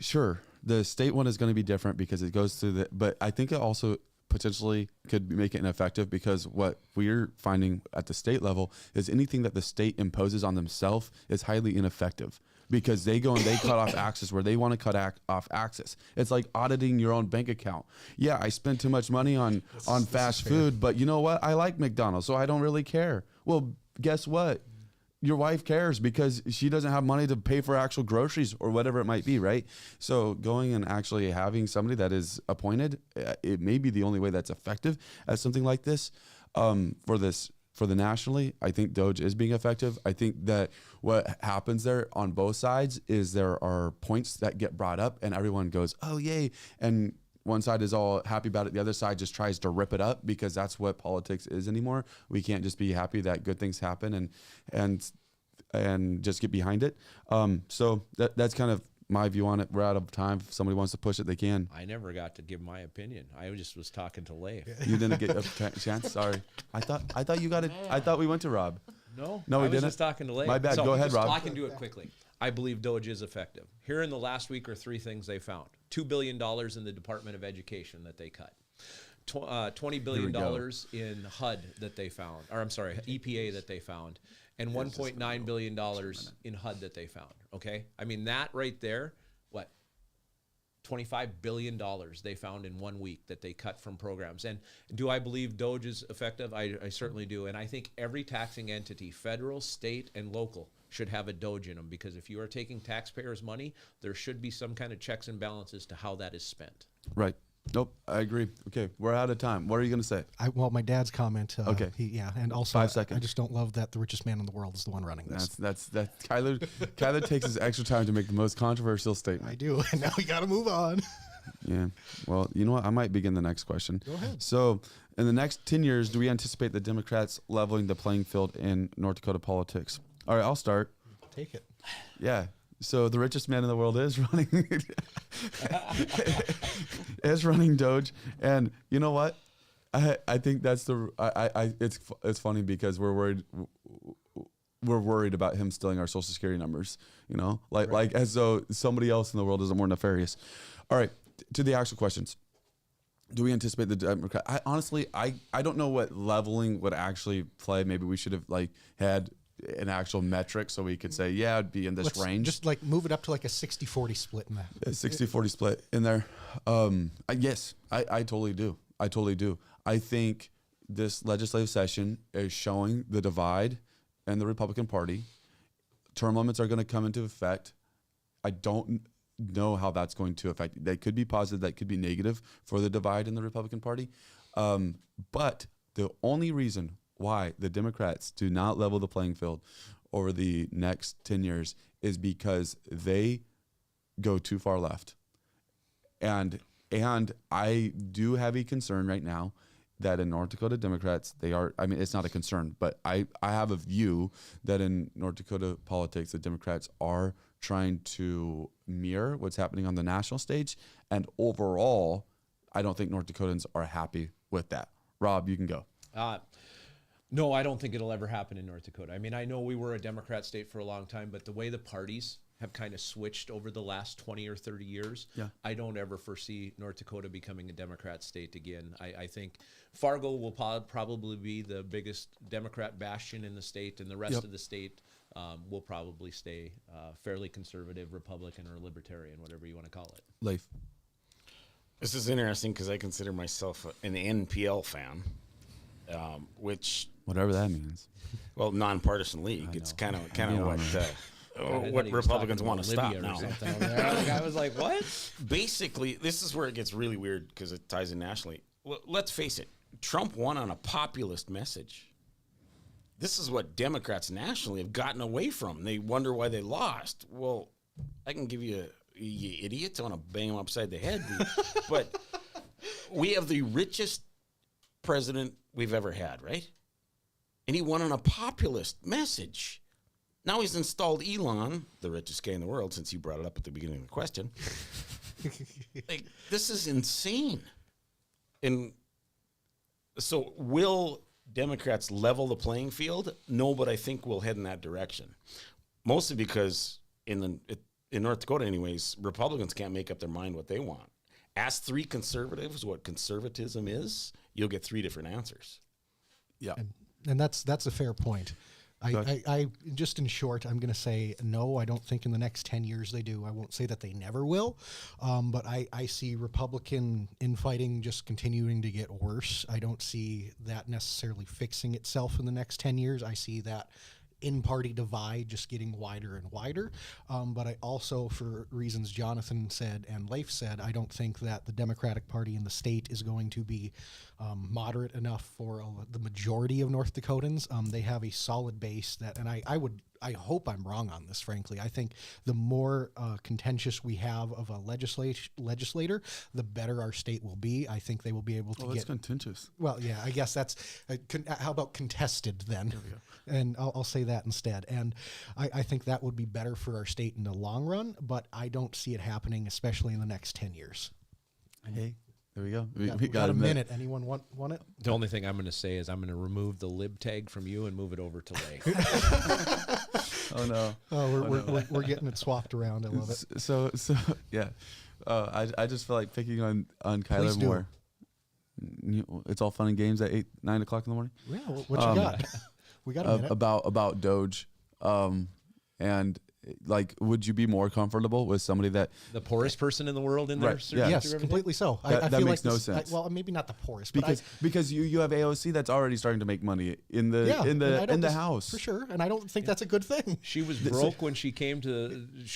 sure, the state one is going to be different because it goes through but I think it also potentially could make it ineffective because what we're finding at the state level is anything that the state imposes on themselves is highly ineffective. Because they go and they cut off access where they want to cut off access. It's like auditing your own bank account. Yeah, I spent too much money on fast food, but you know what? I like McDonald's, so I don't really care. Well, guess what? Your wife cares because she doesn't have money to pay for actual groceries or whatever it might be, right? So going and actually having somebody that is appointed, it may be the only way that's effective at something like this. For the nationally, I think DOGE is being effective. I think that what happens there on both sides is there are points that get brought up and everyone goes, oh, yay. And one side is all happy about it. The other side just tries to rip it up because that's what politics is anymore. We can't just be happy that good things happen and just get behind it. So that's kind of my view on it. We're out of time. If somebody wants to push it, they can. I never got to give my opinion. I just was talking to Leif. You didn't get a chance? Sorry. I thought you got it. I thought we went to Rob. No, we I was didn't. just talking to Leif. My bad. Go ahead, Rob. I can do it quickly. I believe DOGE is effective. Here in the last week are three things they found. $2 billion in the Department of Education that they cut. $20 billion in HUD that they found. Or I'm sorry, EPA that they found. And $1.9 billion in HUD that they found. Okay? I mean, that right there, what? $25 billion they found in 1 week that they cut from programs. And do I believe DOGE is effective? I certainly do. And I think every taxing entity, federal, state, and local, should have a DOGE in them, because if you are taking taxpayers' money, there should be some kind of checks and balances to how that is spent. Right. Nope, I agree. Okay, we're out of time. What are you going to say? Well, my dad's comment. Okay. And also 5 seconds. I just don't love that the richest man in the world is the one running this. That's Kyler takes his extra time to make the most controversial statement. I do, and now we got to move on. Yeah. Well, you know what? I might begin the next question. Go ahead. So, in the next 10 years, do we anticipate the Democrats leveling the playing field in North Dakota politics? All right, I'll start. Take it. Yeah. So the richest man in the world is running DOGE, and you know what? I think that's it's funny because we're worried about him stealing our Social Security numbers. You know, like as though somebody else in the world is more nefarious. All right, to the actual questions. Do we anticipate the Democrat? I don't know what leveling would actually play. Maybe we should have had an actual metric so we could say, yeah, it'd be in this range. Just move it up to a 60-40 split in that. A 60-40 split in there. Yes, I totally do. I totally do. I think this legislative session is showing the divide in the Republican Party. Term limits are going to come into effect. I don't know how that's going to affect. That could be positive. That could be negative for the divide in the Republican Party. But the only reason why the Democrats do not level the playing field over the next 10 years is because they go too far left. And I do have a concern right now that in North Dakota Democrats, it's not a concern, but I have a view that in North Dakota politics, the Democrats are trying to mirror what's happening on the national stage. And overall, I don't think North Dakotans are happy with that. Rob, you can go. No, I don't think it'll ever happen in North Dakota. I mean, I know we were a Democrat state for a long time, but the way the parties have kind of switched over the last 20 or 30 years, I don't ever foresee North Dakota becoming a Democrat state again. I think Fargo will probably be the biggest Democrat bastion in the state, and the rest of the state will probably stay fairly conservative, Republican, or libertarian, whatever you want to call it. Leif. This is interesting because I consider myself an NPL fan, which Whatever that means. well, nonpartisan league. It's kind of what Republicans want to stop now. I was like, what? Basically, this is where it gets really weird because it ties in nationally. Let's face it, Trump won on a populist message. This is what Democrats nationally have gotten away from. They wonder why they lost. Well, I can give you idiots. I want to bang them upside the head. But we have the richest president we've ever had, right? And he won on a populist message. Now he's installed Elon, the richest guy in the world, since you brought it up at the beginning of the question. Like, this is insane. And so will Democrats level the playing field? No, but I think we'll head in that direction. Mostly because in North Dakota anyways, Republicans can't make up their mind what they want. Ask 3 conservatives what conservatism is, you'll get 3 different answers. Yeah. And that's a fair point. I just in short, I'm going to say no. I don't think in the next 10 years they do. I won't say that they never will, but I see Republican infighting just continuing to get worse. I don't see that necessarily fixing itself in the next 10 years. I see that in-party divide just getting wider and wider. But I also, for reasons Jonathan said and Leif said, I don't think that the Democratic Party in the state is going to be moderate enough for the majority of North Dakotans. They have a solid base that, and I hope I'm wrong on this, frankly. I think the more contentious we have of a legislator, the better our state will be. I think they will be able to That's contentious. Well, yeah, I guess that's, how about contested then? There we go. And I'll say that instead. And I think that would be better for our state in the long run, but I don't see it happening, especially in the next 10 years. Hey, there we go. We got a minute. Anyone want it? The only thing I'm going to say is I'm going to remove the lib tag from you and move it over to Leif. Oh no! We're getting it swapped around. I love it. So yeah, I just feel like picking on Kyler more. It's all fun and games at 8-9 o'clock in the morning. Yeah, what you got? We got a minute. About DOGE, and like, would you be more comfortable with somebody that the poorest person in the world in there? Right, Yeah. Yes, completely so. That I feel makes like no sense. Well, maybe not the poorest, because you have AOC that's already starting to make money in the House for sure, and I don't think that's a good thing. She was broke when she came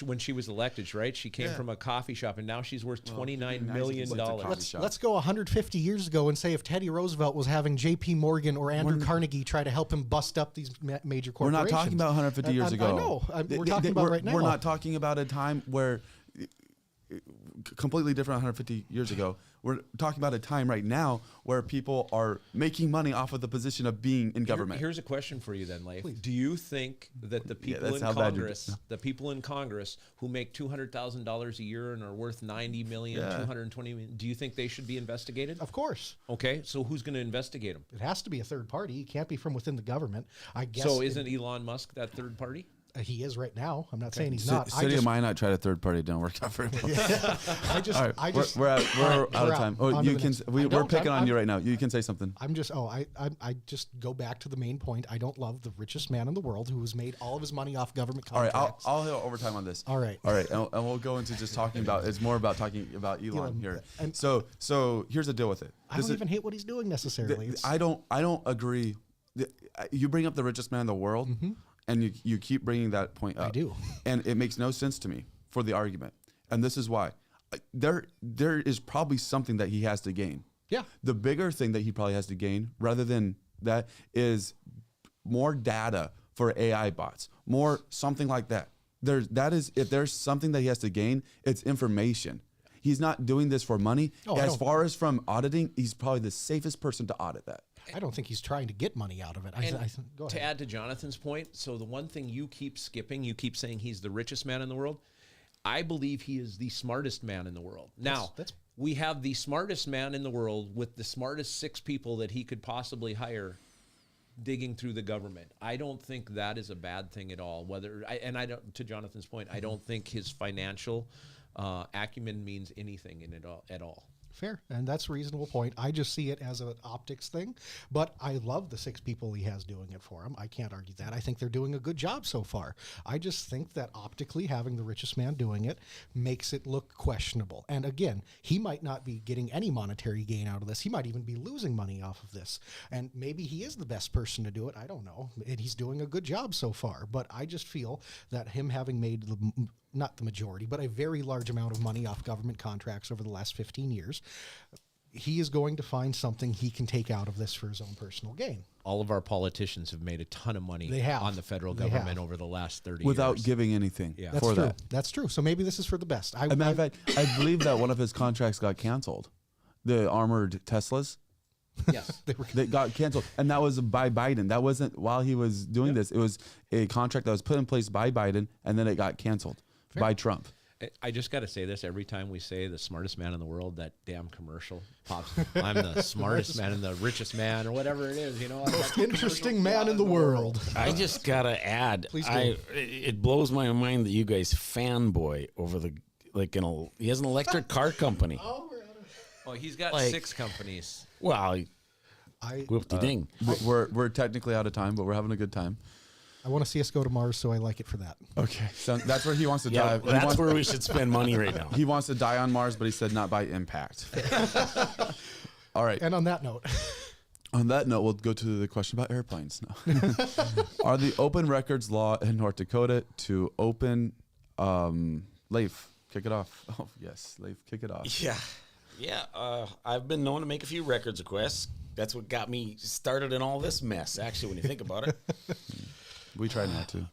when she was elected, right? She came from a coffee shop, and now she's worth $29 million. Let's go 150 years ago and say if Teddy Roosevelt was having J.P. Morgan or Andrew Carnegie try to help him bust up these major corporations. We're not talking about 150 years ago. I know. We're talking about right now. We're not talking about a time where completely different 150 years ago. We're talking about a time right now where people are making money off of the position of being in government. Here's a question for you then, Leif. Do you think that the people in Congress who make $200,000 a year and are worth $90 million, $220 million, do you think they should be investigated? Of course. Okay, so who's going to investigate them? It has to be a third party. It can't be from within the government. I guess. So isn't Elon Musk that third party? He is right now. I'm not saying he's not. City of Minot tried a third party. It didn't work out very well. We're out of time. Oh, you can. We're picking on you right now. You can say something. I'm just. I just go back to the main point. I don't love the richest man in the world who has made all of his money off government contracts. All right, I'll hit overtime on this. All right, and we'll go into just talking about. It's more about talking about Elon here. And so here's the deal with it. I don't even hate what he's doing necessarily. I don't agree. You bring up the richest man in the world. Mm-hmm. And you keep bringing that point up. I do. And it makes no sense to me for the argument. And this is why. There is probably something that he has to gain. Yeah. The bigger thing that he probably has to gain, rather than that, is more data for AI bots. More something like that. If there's something that he has to gain, it's information. He's not doing this for money. As far as from auditing, he's probably the safest person to audit that. I don't think he's trying to get money out of it. Go ahead. To add to Jonathan's point, so the one thing you keep skipping, you keep saying he's the richest man in the world. I believe he is the smartest man in the world. Now, we have the smartest man in the world with the smartest 6 people that he could possibly hire. digging through the government. I don't think that is a bad thing at all. I don't, to Jonathan's point, I don't think his financial acumen means anything in it at all. Fair, and that's a reasonable point. I just see it as an optics thing, but I love the 6 people he has doing it for him. I can't argue that. I think they're doing a good job so far. I just think that optically having the richest man doing it makes it look questionable. And again, he might not be getting any monetary gain out of this. He might even be losing money off of this. And maybe he is the best person to do it. I don't know. And he's doing a good job so far. But I just feel that him having made not the majority, but a very large amount of money off government contracts over the last 15 years, he is going to find something he can take out of this for his own personal gain. All of our politicians have made a ton of money on the federal They government have. over the last 30 years. Without giving anything That's for true. that. That's true. So maybe this is for the best. As a matter of fact, I believe that one of his contracts got canceled. The armored Teslas. Yes. That got canceled, and that was by Biden. That wasn't while he was doing this. It was a contract that was put in place by Biden, and then it got canceled by Trump. I just got to say this every time we say the smartest man in the world, that damn commercial pops. I'm the smartest man and the richest man, or whatever it is. You know, Most interesting man in the world. I just gotta add, Please do. it blows my mind that you guys fanboy over he has an electric car company. Oh, he's got Like- 6 companies. Well, whoop-de-ding. We're technically out of time, but we're having a good time. I want to see us go to Mars, so I like it for that. Okay, so that's where he wants to Yeah, die. that's where we should spend money right now. He wants to die on Mars, but he said not by impact. All right. And on that note, On that note, we'll go to the question about airplanes now. Are the open records law in North Dakota to open? Leif, kick it off. Oh yes, Leif, kick it off. Yeah. I've been known to make a few records requests. That's what got me started in all this mess, actually, when you think about it. We try not to.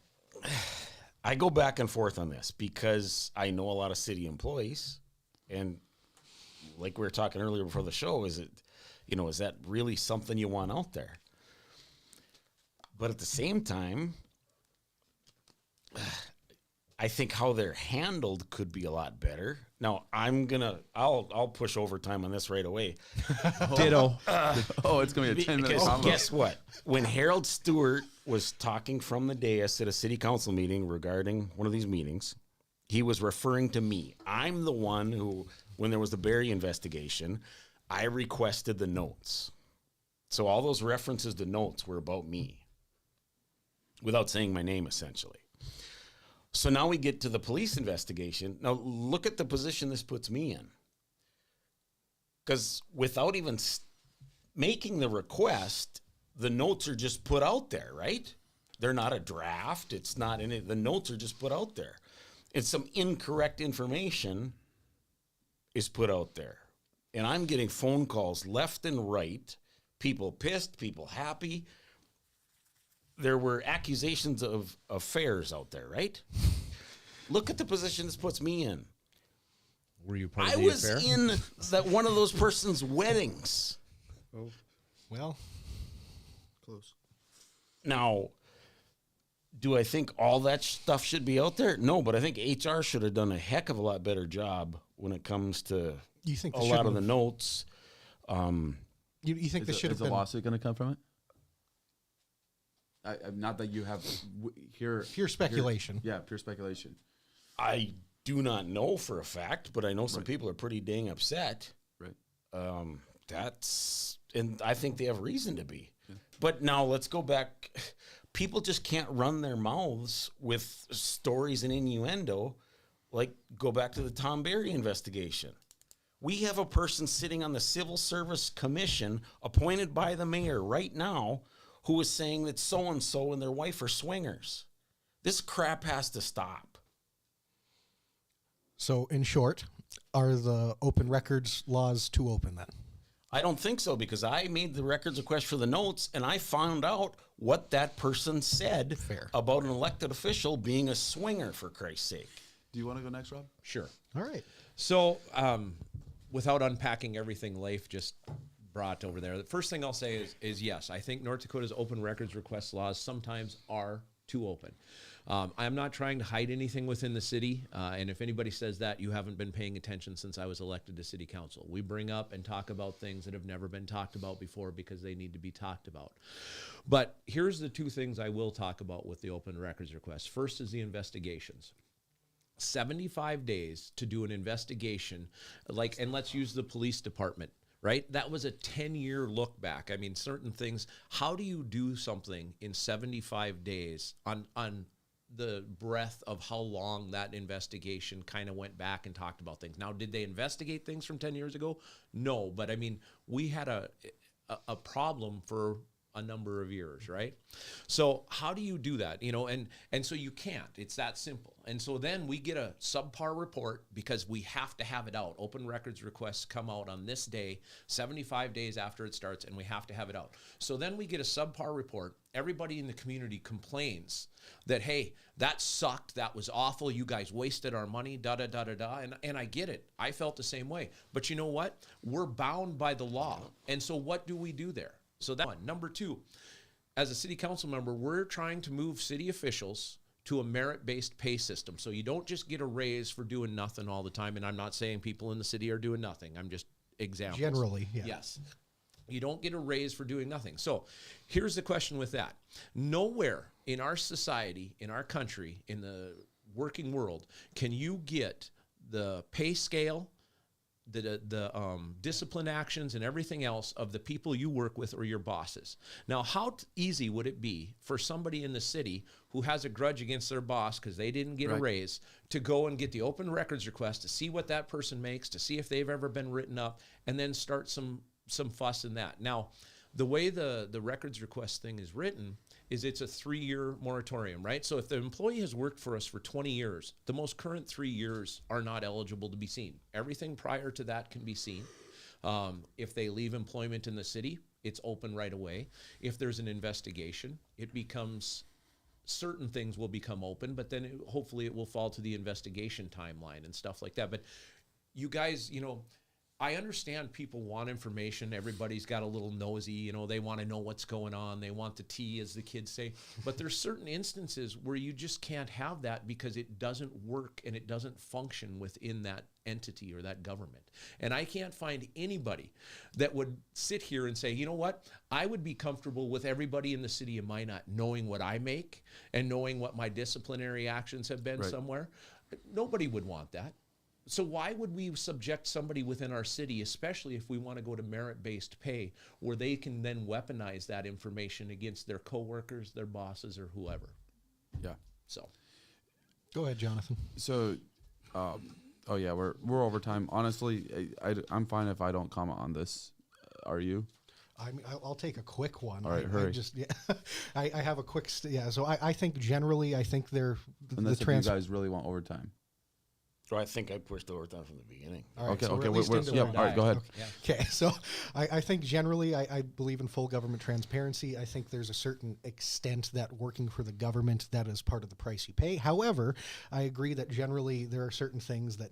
I go back and forth on this because I know a lot of city employees, and like we were talking earlier before the show, is that really something you want out there? But at the same time, I think how they're handled could be a lot better. Now, I'll push overtime on this right away. Ditto. Oh, it's going to be a 10-minute Because combo. guess what? When Harold Stewart was talking from the dais at a city council meeting regarding one of these meetings, he was referring to me. I'm the one who, when there was the Barry investigation, I requested the notes. So all those references to notes were about me, without saying my name, essentially. So now we get to the police investigation. Now look at the position this puts me in. Because without even making the request, the notes are just put out there, right? They're not a draft. It's not any. The notes are just put out there. And some incorrect information is put out there. And I'm getting phone calls left and right. People pissed, people happy. There were accusations of affairs out there, right? Look at the position this puts me in. Were you part of I the was affair? in one of those person's weddings. well, Close. Now, do I think all that stuff should be out there? No, but I think HR should have done a heck of a lot better job when it comes to you think a they lot of shouldn't the have- notes. You think they should have Is a been lawsuit going to come from it? Not that you have here. pure speculation? Yeah, pure speculation. I do not know for a fact, but I know some people are pretty dang upset. Right. And I think they have reason to be. Yeah. But now let's go back. People just can't run their mouths with stories and innuendo. Like, go back to the Tom Barry investigation. We have a person sitting on the Civil Service Commission appointed by the mayor right now who is saying that so-and-so and their wife are swingers. This crap has to stop. So, in short, are the open records laws too open then? I don't think so, because I made the records request for the notes and I found out what that person said about an elected official being a swinger, for Christ's sake. Do you want to go next, Rob? Sure. All right. So, without unpacking everything Leif just brought over there, the first thing I'll say is yes, I think North Dakota's open records request laws sometimes are too open. I'm not trying to hide anything within the city, and if anybody says that, you haven't been paying attention since I was elected to city council. We bring up and talk about things that have never been talked about before because they need to be talked about. But here's the two things I will talk about with the open records request. First is the investigations. 75 days to do an investigation, and let's use the police department. Right? That was a 10-year look back. I mean, certain things, how do you do something in 75 days on the breadth of how long that investigation kind of went back and talked about things? Now, did they investigate things from 10 years ago? No, but I mean, we had a problem for a number of years, right? So how do you do that? And so you can't. It's that simple. And so then we get a subpar report because we have to have it out. Open records requests come out on this day, 75 days after it starts, and we have to have it out. So then we get a subpar report. Everybody in the community complains that, hey, that sucked. That was awful. You guys wasted our money, da-da-da-da-da. And I get it. I felt the same way. But you know what? We're bound by the law. And so what do we do there? So that's one. Number two, as a city council member, we're trying to move city officials to a merit-based pay system. So you don't just get a raise for doing nothing all the time. And I'm not saying people in the city are doing nothing. I'm just examples. Generally, yeah. Yes. You don't get a raise for doing nothing. So here's the question with that. Nowhere in our society, in our country, in the working world, can you get the pay scale, the discipline actions and everything else of the people you work with or your bosses. Now, how easy would it be for somebody in the city who has a grudge against their boss because they didn't get a raise to go and get the open records request to see what that person makes, to see if they've ever been written up, and then start some fuss in that. Now, the way the records request thing is written is it's a 3-year moratorium, right? So if the employee has worked for us for 20 years, the most current 3 years are not eligible to be seen. Everything prior to that can be seen. If they leave employment in the city, it's open right away. If there's an investigation, it becomes, certain things will become open, but then hopefully it will fall to the investigation timeline and stuff like that. But you guys, I understand people want information. Everybody's got a little nosy, they want to know what's going on. They want the tea, as the kids say. But there's certain instances where you just can't have that because it doesn't work and it doesn't function within that entity or that government. And I can't find anybody that would sit here and say, you know what, I would be comfortable with everybody in the city of Minot knowing what I make and knowing what my disciplinary actions have been somewhere. Nobody would want that. So why would we subject somebody within our city, especially if we want to go to merit-based pay, where they can then weaponize that information against their coworkers, their bosses, or whoever? Yeah. So, Go ahead, Jonathan. So, we're over time. Honestly, I'm fine if I don't comment on this. Are you? I mean, I'll take a quick one. All right, I hurry. I have a quick. So I think generally, they're Unless if you guys really want overtime. So I think I pushed overtime from the beginning. All right, Okay, so we're okay. at least into Yeah, one. all right, go ahead. Okay, so I think generally I believe in full government transparency. I think there's a certain extent that working for the government, that is part of the price you pay. However, I agree that generally there are certain things that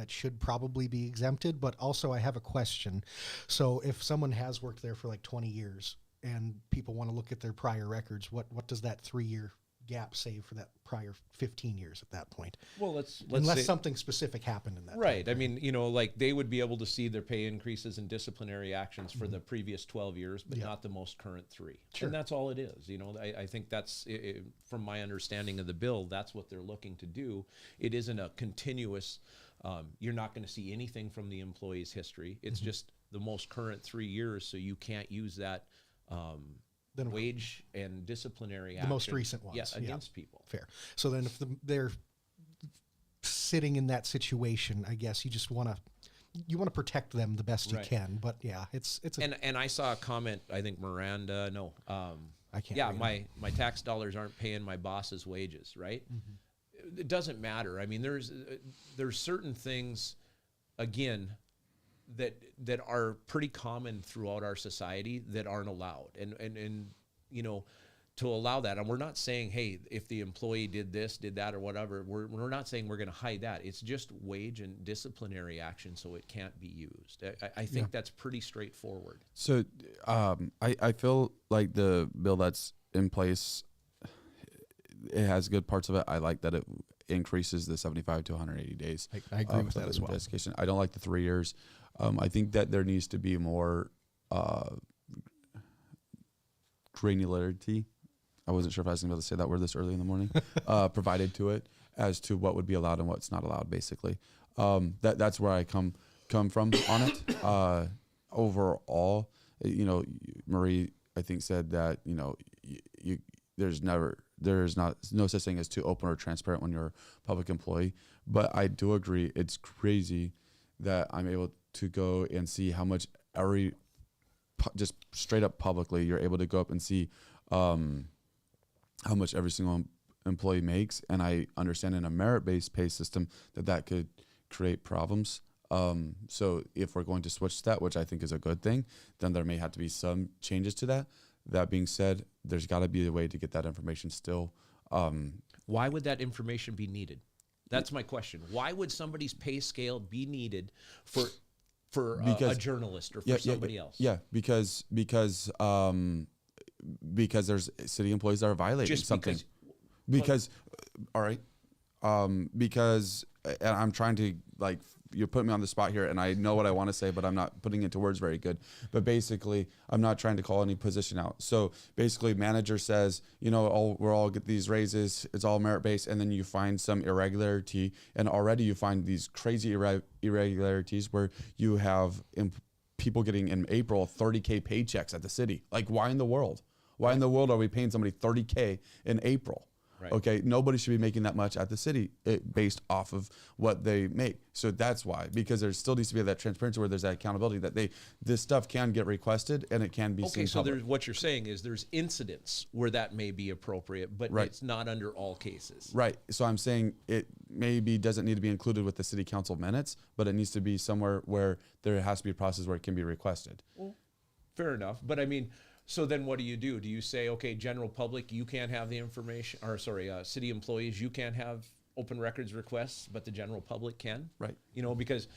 should probably be exempted, but also I have a question. So if someone has worked there for like 20 years and people want to look at their prior records, what does that 3-year gap save for that prior 15 years at that point? well, let's Unless say, something specific happened in that right. time. I mean, like they would be able to see their pay increases and disciplinary actions for the previous 12 years, but not the most current 3. Sure. And that's all it is. I think that's, from my understanding of the bill, that's what they're looking to do. It isn't a continuous, you're not going to see anything from the employee's history. It's just the most current 3 years, so you can't use that Then wage and disciplinary the action. most recent ones. Against people. Fair. So then if they're sitting in that situation, I guess you just want to protect them the best you Right. can. But yeah, it's And I saw a comment, I think Miranda, I can't yeah, read my tax dollars aren't paying my boss's wages, right? It doesn't matter. I mean, there's certain things, again, that are pretty common throughout our society that aren't allowed. And to allow that, and we're not saying, hey, if the employee did this, did that, or whatever, we're not saying we're going to hide that. It's just wage and disciplinary action, so it can't be used. I think that's pretty straightforward. So I feel like the bill that's in place, it has good parts of it. I like that it increases the 75 to 180 days. I agree with that as well. Investigation. I don't like the 3 years. I think that there needs to be more granularity. I wasn't sure if I was going to be able to say that word this early in the morning. Provided to it as to what would be allowed and what's not allowed. Basically, that's where I come from on it. Overall, Marie, I think, said that there's no such thing as too open or transparent when you're a public employee. But I do agree, it's crazy that I'm able to go and see how much just straight up publicly, you're able to go up and see how much every single employee makes. And I understand in a merit-based pay system that could create problems. So if we're going to switch that, which I think is a good thing, then there may have to be some changes to that. That being said, there's got to be a way to get that information still. Why would that information be needed? That's my question. Why would somebody's pay scale be needed for a journalist or for somebody else? Yeah, because there's city employees that are violating something. Because and I'm trying to, like, you're putting me on the spot here, and I know what I want to say, but I'm not putting it into words very good. But basically, I'm not trying to call any position out. So basically, manager says, we're all get these raises. It's all merit based, and then you find some irregularity, and already you find these crazy irregularities where you have people getting in April $30K paychecks at the city. Like, why in the world? Why in the world are we paying somebody $30K in April? Right. Okay, nobody should be making that much at the city based off of what they make. So that's why, because there still needs to be that transparency where there's that accountability that this stuff can get requested and it can be seen. Okay, so what you're saying is there's incidents where that may be appropriate, but it's not under all cases. Right. So I'm saying it maybe doesn't need to be included with the city council minutes, but it needs to be somewhere where there has to be a process where it can be requested. Well, fair enough. But I mean, so then what do? Do you say, okay, general public, you can't have the information, or city employees, you can't have open records requests, but the general public can? Right. Because,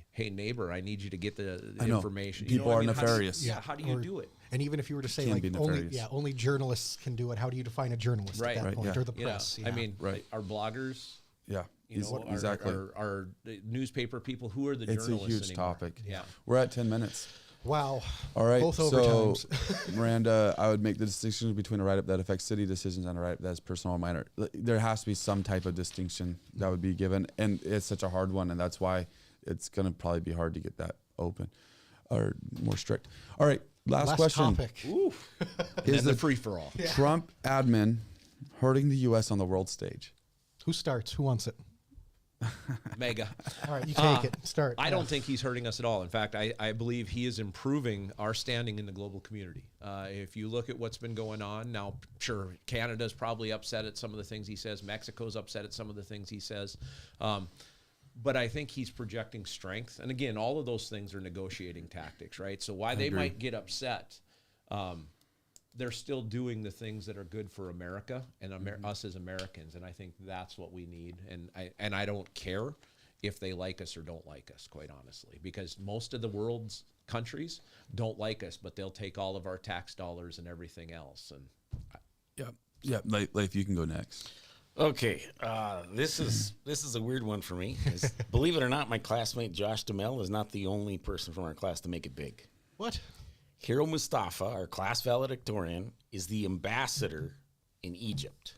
hey, neighbor, I need you to get the information. People are nefarious. How do you do it? And even if you were to say, like, only journalists can do it, how do you define a journalist at that point, or the press? I mean, our bloggers. Yeah, exactly. Our newspaper people, who are the journalists It's a huge anymore? topic. Yeah. We're at 10 minutes. Wow. All right. Both so, overtimes. Miranda, I would make the distinction between a write-up that affects city decisions and a write-up that's personal or minor. There has to be some type of distinction that would be given, and it's such a hard one, and that's why it's going to probably be hard to get that open or more strict. All right. Last question. Topic. Is the free-for-all. Yeah. Trump admin hurting the U.S. on the world stage? Who starts? Who wants it? Mega. All right, you take it. Start. I don't think he's hurting us at all. In fact, I believe he is improving our standing in the global community. If you look at what's been going on now, sure, Canada's probably upset at some of the things he says. Mexico's upset at some of the things he says. But I think he's projecting strength. And again, all of those things are negotiating tactics, right? So while they might get upset, they're still doing the things that are good for America and us as Americans, and I think that's what we need. And I don't care if they like us or don't like us, quite honestly, because most of the world's countries don't like us, but they'll take all of our tax dollars and everything else. And Leif, you can go next. Okay, this is a weird one for me. Believe it or not, my classmate Josh DeMel is not the only person from our class to make it big. What? Hiro Mustafa, our class valedictorian, is the ambassador in Egypt.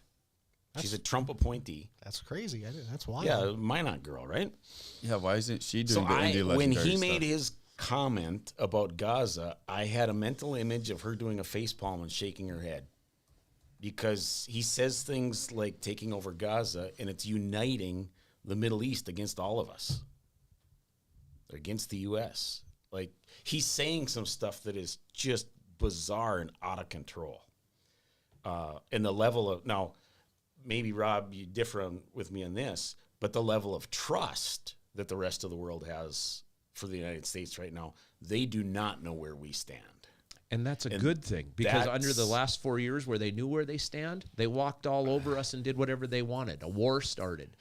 She's a Trump appointee. That's crazy. That's wild. Yeah, Minot girl, right? Yeah, why isn't she doing the indie legendary when he stuff? made his comment about Gaza, I had a mental image of her doing a facepalm and shaking her head. Because he says things like taking over Gaza, and it's uniting the Middle East against all of us. Against the U.S., like, he's saying some stuff that is just bizarre and out of control. And the level of, now, maybe, Rob, you differ with me on this, but the level of trust that the rest of the world has for the United States right now, they do not know where we stand. And that's a good thing, because under the last 4 years where they knew where they stand, they walked all over us and did whatever they wanted. A war started.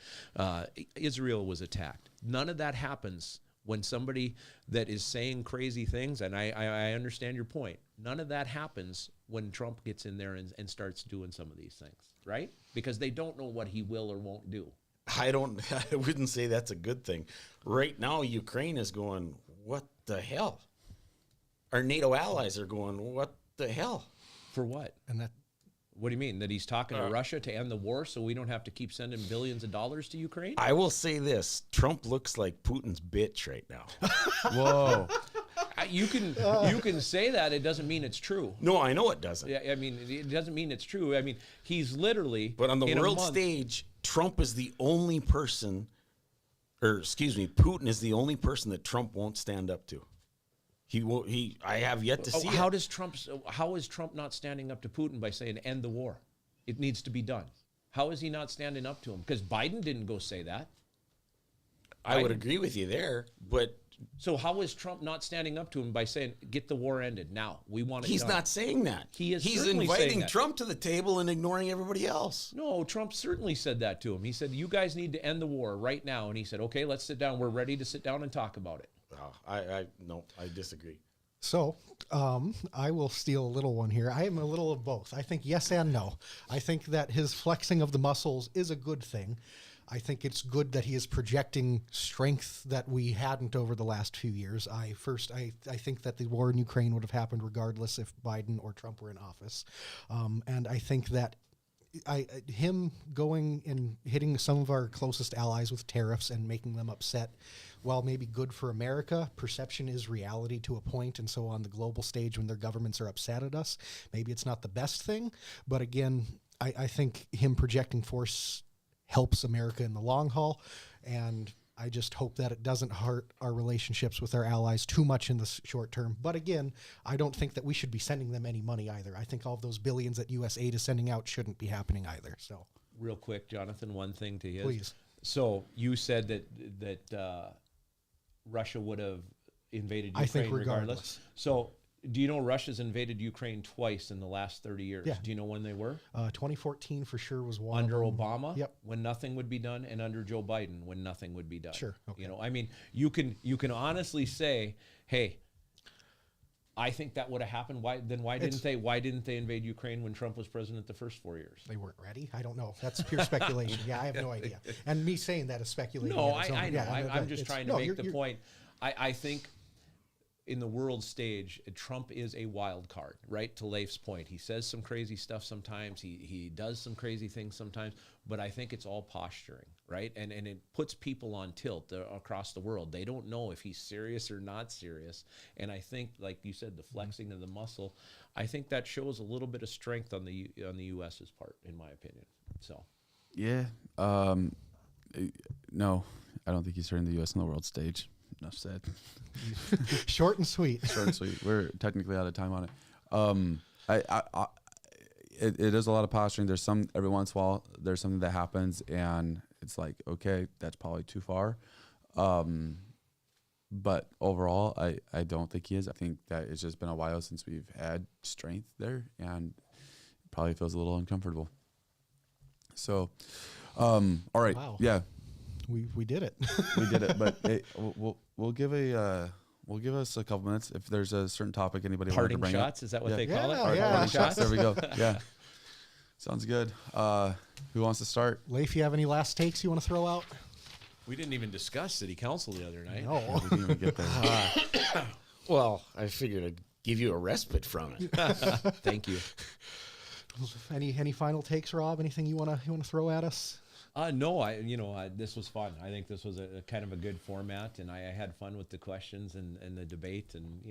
Israel was attacked. None of that happens when somebody that is saying crazy things, and I understand your point, none of that happens when Trump gets in there and starts doing some of these things, right? Because they don't know what he will or won't do. I wouldn't say that's a good thing. Right now, Ukraine is going, what the hell? Our NATO allies are going, what the hell? For what? And that What do you mean? That he's talking to Russia to end the war so we don't have to keep sending billions of dollars to Ukraine? I will say this. Trump looks like Putin's bitch right now. Whoa. You can say that. It doesn't mean it's true. No, I know it doesn't. Yeah, I mean, it doesn't mean it's true. I mean, he's literally. But on the in a world month- stage, Trump is the only person, Putin is the only person that Trump won't stand up to. I have yet to see how it. How is Trump not standing up to Putin by saying end the war? It needs to be done. How is he not standing up to him? Because Biden didn't go say that. I would agree with you there, but So how is Trump not standing up to him by saying get the war ended now? We want it he's done. not saying that. He's He's certainly saying inviting that. Trump to the table and ignoring everybody else. No, Trump certainly said that to him. He said, you guys need to end the war right now. And he said, okay, let's sit down. We're ready to sit down and talk about it. I disagree. So, I will steal a little one here. I am a little of both. I think yes and no. I think that his flexing of the muscles is a good thing. I think it's good that he is projecting strength that we hadn't over the last few years. I think that the war in Ukraine would have happened regardless if Biden or Trump were in office. And I think that him going and hitting some of our closest allies with tariffs and making them upset, while maybe good for America, perception is reality to a point. And so on the global stage, when their governments are upset at us, maybe it's not the best thing. But again, I think him projecting force helps America in the long haul. And I just hope that it doesn't hurt our relationships with our allies too much in the short term. But again, I don't think that we should be sending them any money either. I think all of those billions that U.S. aid is sending out shouldn't be happening either. So, Real quick, Jonathan, one thing to his. Please. So you said that Russia would have invaded Ukraine I think regardless. regardless. So do you know Russia's invaded Ukraine twice in the last 30 years? Yeah. Do you know when they were? 2014 for sure was one. Under of them. Obama, Yep. when nothing would be done, and under Joe Biden, when nothing would be done. Sure, okay. You know, I mean, you can honestly say, hey, I think that would have happened. Why didn't they invade Ukraine when Trump was president the first 4 years? They weren't ready. I don't know. That's pure speculation. Yeah, I have no idea. And me saying that is speculating. No, on its own. I know. Yeah, I'm just trying to make you're- the point. I think in the world stage, Trump is a wild card, right? To Leif's point, he says some crazy stuff sometimes. He does some crazy things sometimes, but I think it's all posturing, right? And it puts people on tilt across the world. They don't know if he's serious or not serious. And I think, like you said, the flexing of the muscle, I think that shows a little bit of strength on the U.S.'s part, in my opinion. So, Yeah. No, I don't think he's hurting the U.S. on the world stage. Enough said. Short and sweet. Short and sweet. We're technically out of time on it. It is a lot of posturing. There's every once in a while, there's something that happens and it's like, okay, that's probably too far. But overall, I don't think he is. I think that it's just been a while since we've had strength there and it probably feels a little uncomfortable. So, all right. Wow. Yeah. We did it. We did it, but hey, we'll give us a couple minutes if there's a certain topic anybody wanted to parting bring shots, up. is that what Yeah. they call it? Yeah, Parting yeah. shots? There we go. Yeah, sounds good. Who wants to start? Leif, you have any last takes you want to throw out? We didn't even discuss city council the other night. No. We didn't even get there. Well, I figured I'd give you a respite from it. Thank you. Any final takes, Rob? Anything you wanna throw at us? No, this was fun. I think this was a kind of a good format, and I had fun with the questions and the debate, and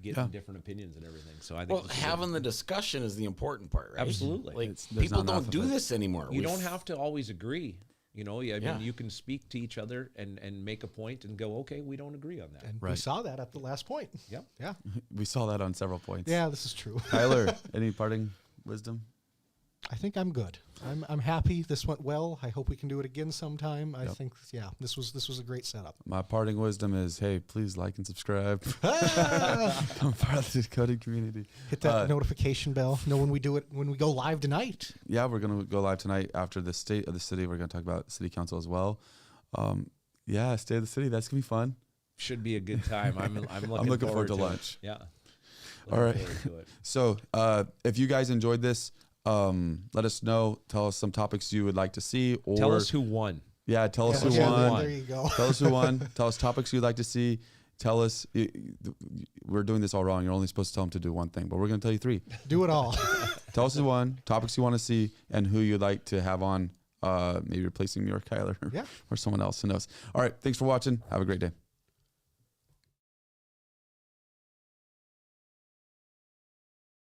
getting different opinions and everything. So I think Well, having the discussion is the important part, right? Absolutely. Like There's people not enough don't do of it. this anymore. you don't have to always agree. I mean, Yeah. you can speak to each other and make a point and go, okay, we don't agree on that. And we Right. saw that at the last point. Yep. Yeah. We saw that on several points. Yeah, this is true. Tyler, any parting wisdom? I think I'm good. I'm happy. This went well. I hope we can do it again sometime. I think this was a great setup. My parting wisdom is, hey, please like and subscribe. Become part of the coding community. Hit that notification bell. Know when we do it, when we go live tonight. Yeah, we're gonna go live tonight after the state of the city. We're gonna talk about city council as well. Yeah, state of the city. That's gonna be fun. Should be a good time. I'm looking looking forward to it. lunch. Yeah. All right. Looking forward to it. So if you guys enjoyed this, let us know. Tell us some topics you would like to see. Or Tell us who won. Yeah, tell us who Yeah, won. there you go. Tell us who won. Tell us topics you'd like to see. Tell us. We're doing this all wrong. You're only supposed to tell them to do one thing, but we're going to tell you 3. Do it all. Tell us who won, topics you want to see, and who you'd like to have on, maybe replacing me or Kyler Yeah. or someone else. Who knows? All right. Thanks for watching. Have a great day.